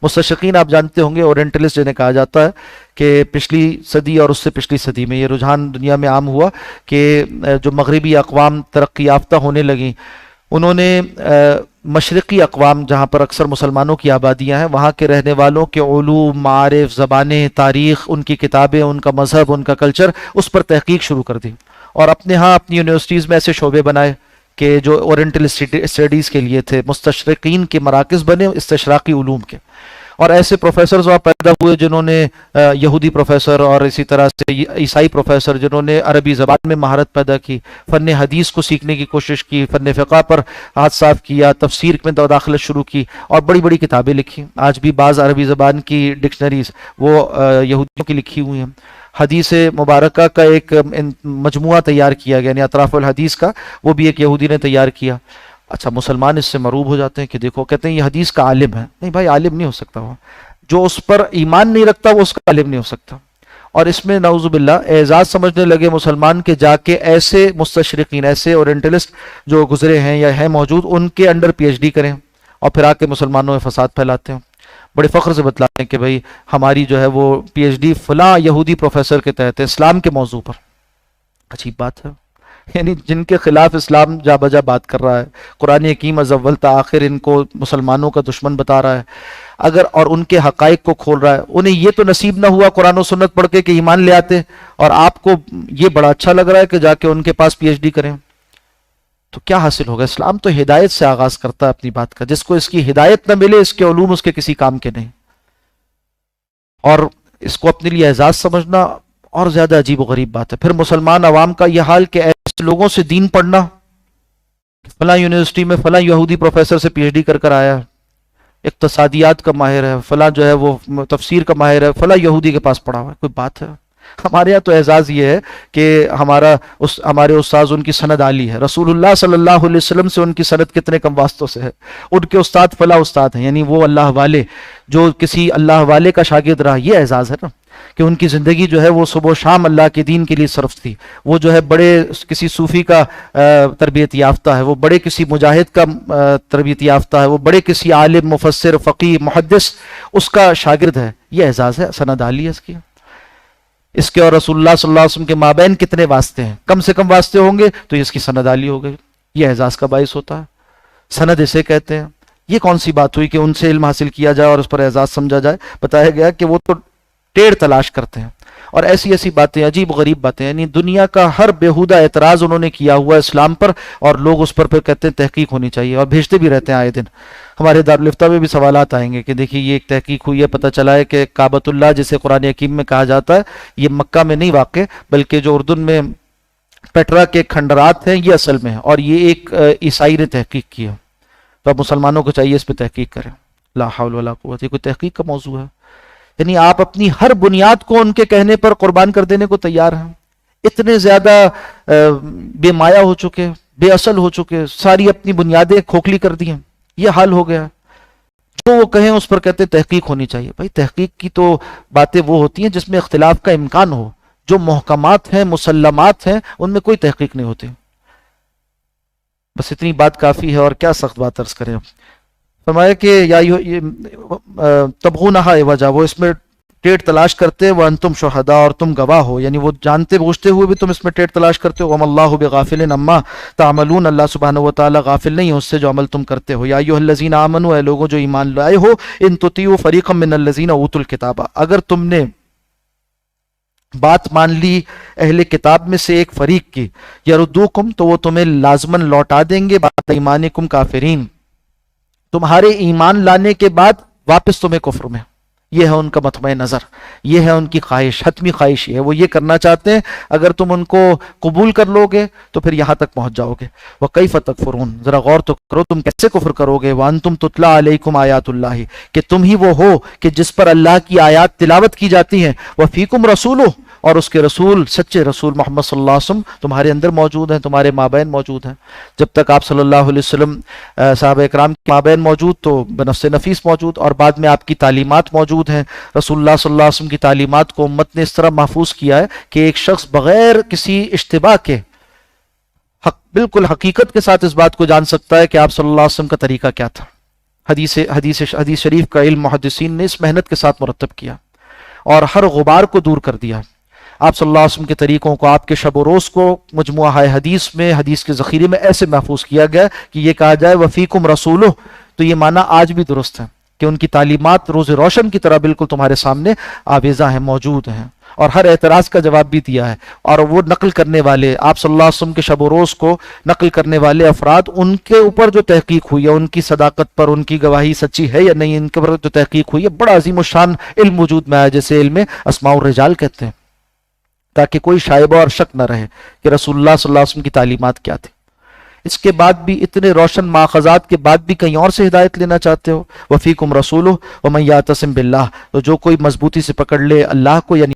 مستشرقین آپ جانتے ہوں گے، اورینٹلسٹ جنہیں کہا جاتا ہے، کہ پچھلی صدی اور اس سے پچھلی صدی میں یہ رجحان دنیا میں عام ہوا کہ جو مغربی اقوام ترقی یافتہ ہونے لگیں، انہوں نے مشرقی اقوام جہاں پر اکثر مسلمانوں کی آبادیاں ہیں، وہاں کے رہنے والوں کے علوم، معارف، زبانیں، تاریخ، ان کی کتابیں، ان کا مذہب، ان کا کلچر، اس پر تحقیق شروع کر دی، اور اپنے ہاں اپنی یونیورسٹیز میں ایسے شعبے بنائے کہ جو اورینٹل اسٹڈیز کے لیے تھے، مستشرقین کے مراکز بنے استشراقی علوم کے، اور ایسے پروفیسرز وہاں پیدا ہوئے جنہوں نے یہودی پروفیسر اور اسی طرح سے عیسائی پروفیسر جنہوں نے عربی زبان میں مہارت پیدا کی، فن حدیث کو سیکھنے کی کوشش کی، فن فقہ پر ہاتھ صاف کیا، تفسیر میں داخلت شروع کی، اور بڑی بڑی کتابیں لکھی۔ آج بھی بعض عربی زبان کی ڈکشنریز وہ یہودیوں کی لکھی ہوئی ہیں۔ حدیث مبارکہ کا ایک مجموعہ تیار کیا گیا، یعنی اطراف الحدیث کا، وہ بھی ایک یہودی نے تیار کیا۔ اچھا، مسلمان اس سے مروب ہو جاتے ہیں کہ دیکھو، کہتے ہیں یہ حدیث کا عالم ہے۔ نہیں بھائی، عالم نہیں ہو سکتا، وہ جو اس پر ایمان نہیں رکھتا وہ اس کا عالم نہیں ہو سکتا۔ اور اس میں نعوذ باللہ اعزاز سمجھنے لگے مسلمان کے جا کے ایسے مستشرقین، ایسے اورینٹلسٹ جو گزرے ہیں یا ہیں موجود، ان کے انڈر پی ایچ ڈی کریں اور پھر آ کے مسلمانوں میں فساد پھیلاتے ہیں۔ بڑے فخر سے بتلاتے ہیں کہ بھائی ہماری جو ہے وہ پی ایچ ڈی فلاں یہودی پروفیسر کے تحت ہے، اسلام کے موضوع پر۔ عجیب بات ہے، یعنی جن کے خلاف اسلام جا بجا بات کر رہا ہے، قرآن حکیم از اول تا آخر ان کو مسلمانوں کا دشمن بتا رہا ہے، اگر اور ان کے حقائق کو کھول رہا ہے، انہیں یہ تو نصیب نہ ہوا قرآن و سنت پڑھ کے کہ ایمان لے آتے، اور آپ کو یہ بڑا اچھا لگ رہا ہے کہ جا کے ان کے پاس پی ایچ ڈی کریں، تو کیا حاصل ہوگا؟ اسلام تو ہدایت سے آغاز کرتا ہے اپنی بات کا، جس کو اس کی ہدایت نہ ملے، اس کے علوم اس کے کسی کام کے نہیں، اور اس کو اپنے لیے اعزاز سمجھنا اور زیادہ عجیب و غریب بات ہے۔ پھر مسلمان عوام کا یہ حال کہ ایسے لوگوں سے دین پڑھنا، فلاں یونیورسٹی میں فلاں یہودی پروفیسر سے پی ایچ ڈی کر آیا، اقتصادیات کا ماہر ہے، فلاں جو ہے وہ تفسیر کا ماہر ہے، فلاں یہودی کے پاس پڑھا ہوا ہے، کوئی بات ہے؟ ہمارے یہاں تو اعزاز یہ ہے کہ ہمارے استاذ ان کی سند عالی ہے، رسول اللہ صلی اللہ علیہ وسلم سے ان کی سند کتنے کم واسطوں سے ہے، ان کے استاد فلاں استاد ہیں، یعنی وہ اللہ والے، جو کسی اللہ والے کا شاگرد رہا، یہ اعزاز ہے نا، کہ ان کی زندگی جو ہے وہ صبح و شام اللہ کے دین کے لیے صرف تھی، وہ جو ہے بڑے کسی صوفی کا تربیت یافتہ ہے، وہ بڑے کسی مجاہد کا تربیت یافتہ ہے، وہ بڑے کسی عالم، مفسر، فقیہ، محدث اس کا شاگرد ہے، یہ اعزاز ہے، سند عالی ہے اس کی۔ اس کے اور رسول اللہ صلی اللہ علیہ وسلم کے مابین کتنے واسطے ہیں؟ کم سے کم واسطے ہوں گے تو اس کی سند عالی ہو گئی، یہ اعزاز کا باعث ہوتا ہے، سند اسے کہتے ہیں۔ یہ کون سی بات ہوئی کہ ان سے علم حاصل کیا جائے اور اس پر اعزاز سمجھا جائے؟ بتایا گیا کہ وہ تو ٹیڑھ تلاش کرتے ہیں، اور ایسی ایسی باتیں، عجیب غریب باتیں، یعنی دنیا کا ہر بیہودہ اعتراض انہوں نے کیا ہوا اسلام پر، اور لوگ اس پر پھر کہتے ہیں تحقیق ہونی چاہیے، اور بھیجتے بھی رہتے ہیں آئے دن۔ ہمارے دارالفتہ میں بھی سوالات آئیں گے کہ دیکھیے یہ ایک تحقیق ہوئی ہے، پتہ چلا ہے کہ کعبۃ اللہ جسے قرآن حکیم میں کہا جاتا ہے، یہ مکہ میں نہیں واقع بلکہ جو اردن میں پیٹرا کے کھنڈرات ہیں یہ اصل میں ہے، اور یہ ایک عیسائی نے تحقیق کیا، تو اب مسلمانوں کو چاہیے اس پہ تحقیق کریں۔ لا حول ولا قوت، یہ کوئی تحقیق کا موضوع ہے؟ یعنی آپ اپنی ہر بنیاد کو ان کے کہنے پر قربان کر دینے کو تیار ہیں، اتنے زیادہ بے مایا ہو چکے، بے اصل ہو چکے، ساری اپنی بنیادیں کھوکھلی کر دی ہیں، یہ حال ہو گیا۔ جو وہ کہیں اس پر کہتے تحقیق ہونی چاہیے۔ بھائی تحقیق کی تو باتیں وہ ہوتی ہیں جس میں اختلاف کا امکان ہو، جو محکمات ہیں، مسلمات ہیں، ان میں کوئی تحقیق نہیں ہوتی۔ بس اتنی بات کافی ہے، اور کیا سخت بات عرض کریں۔ فرمایا کہ یا تبغونہا عوجا، وہ اس میں ٹیٹ تلاش کرتے، وانتم شہداء، اور تم گواہ ہو، یعنی وہ جانتے بوجھتے ہوئے بھی تم اس میں ٹیٹ تلاش کرتے ہو۔ وما اللہ بغافل عما تعملون، اللہ سبحانہ و تعالی غافل نہیں ہے اس سے جو عمل تم کرتے ہو۔ یا ایھا الذین آمنوا، اے لوگوں جو ایمان لائے ہو، ان تطیعوا فریقا من الذین اوتوا الکتاب، اگر تم نے بات مان لی اہل کتاب میں سے ایک فریق کی، یردوکم، تو وہ تمہیں لازماً لوٹا دیں گے، بعد ایمانکم کافرین، تمہارے ایمان لانے کے بعد واپس تمہیں کفر میں۔ یہ ہے ان کا مطمع نظر، یہ ہے ان کی خواہش، حتمی خواہش یہ ہے، وہ یہ کرنا چاہتے ہیں اگر تم ان کو قبول کر لو گے تو پھر یہاں تک پہنچ جاؤ گے۔ وَكَيْفَ تَكْفُرُونَ، ذرا غور تو کرو تم کیسے کفر کرو گے۔ وَأَنْتُمْ تُتْلَى عَلَيْكُمْ آیات اللہ، کہ تم ہی وہ ہو کہ جس پر اللہ کی آیات تلاوت کی جاتی ہیں۔ وَفِيكُمْ رَسُولُهُ، اور اس کے رسول، سچے رسول محمد صلی اللہ علیہ وسلم تمہارے اندر موجود ہیں، تمہارے مابین موجود ہیں۔ جب تک آپ صلی اللہ علیہ وسلم صحابہ اکرام کے مابین موجود تو بنفس نفیس موجود، اور بعد میں آپ کی تعلیمات موجود ہیں۔ رسول اللہ صلی اللہ علیہ وسلم کی تعلیمات کو امت نے اس طرح محفوظ کیا ہے کہ ایک شخص بغیر کسی اشتباہ کے بالکل حقیقت کے ساتھ اس بات کو جان سکتا ہے کہ آپ صلی اللہ علیہ وسلم کا طریقہ کیا تھا۔ حدیث شریف کا علم محدثین نے اس محنت کے ساتھ مرتب کیا اور ہر غبار کو دور کر دیا۔ آپ صلی اللہ علیہ وسلم کے طریقوں کو، آپ کے شب و روز کو مجموعہ حدیث میں، حدیث کے ذخیرے میں ایسے محفوظ کیا گیا کہ یہ کہا جائے وفیکم رسولہ، تو یہ معنی آج بھی درست ہے کہ ان کی تعلیمات روز روشن کی طرح بالکل تمہارے سامنے آویزاں ہیں، موجود ہیں، اور ہر اعتراض کا جواب بھی دیا ہے۔ اور وہ نقل کرنے والے، آپ صلی اللہ علیہ وسلم کے شب و روز کو نقل کرنے والے افراد، ان کے اوپر جو تحقیق ہوئی ہے، ان کی صداقت پر، ان کی گواہی سچی ہے یا نہیں، ان کے اوپر جو تحقیق ہوئی ہے، بڑا عظیم الشان علم وجود میں آیا، جیسے علم اسماء الرجال کہتے ہیں، تاکہ کوئی شائبہ اور شک نہ رہے کہ رسول اللہ صلی اللہ علیہ وسلم کی تعلیمات کیا تھی۔ اس کے بعد بھی، اتنے روشن ماخذات کے بعد بھی کہیں اور سے ہدایت لینا چاہتے ہو۔ وفیکم رسولہ ومن یعتصم باللہ، تو جو کوئی مضبوطی سے پکڑ لے اللہ کو، یعنی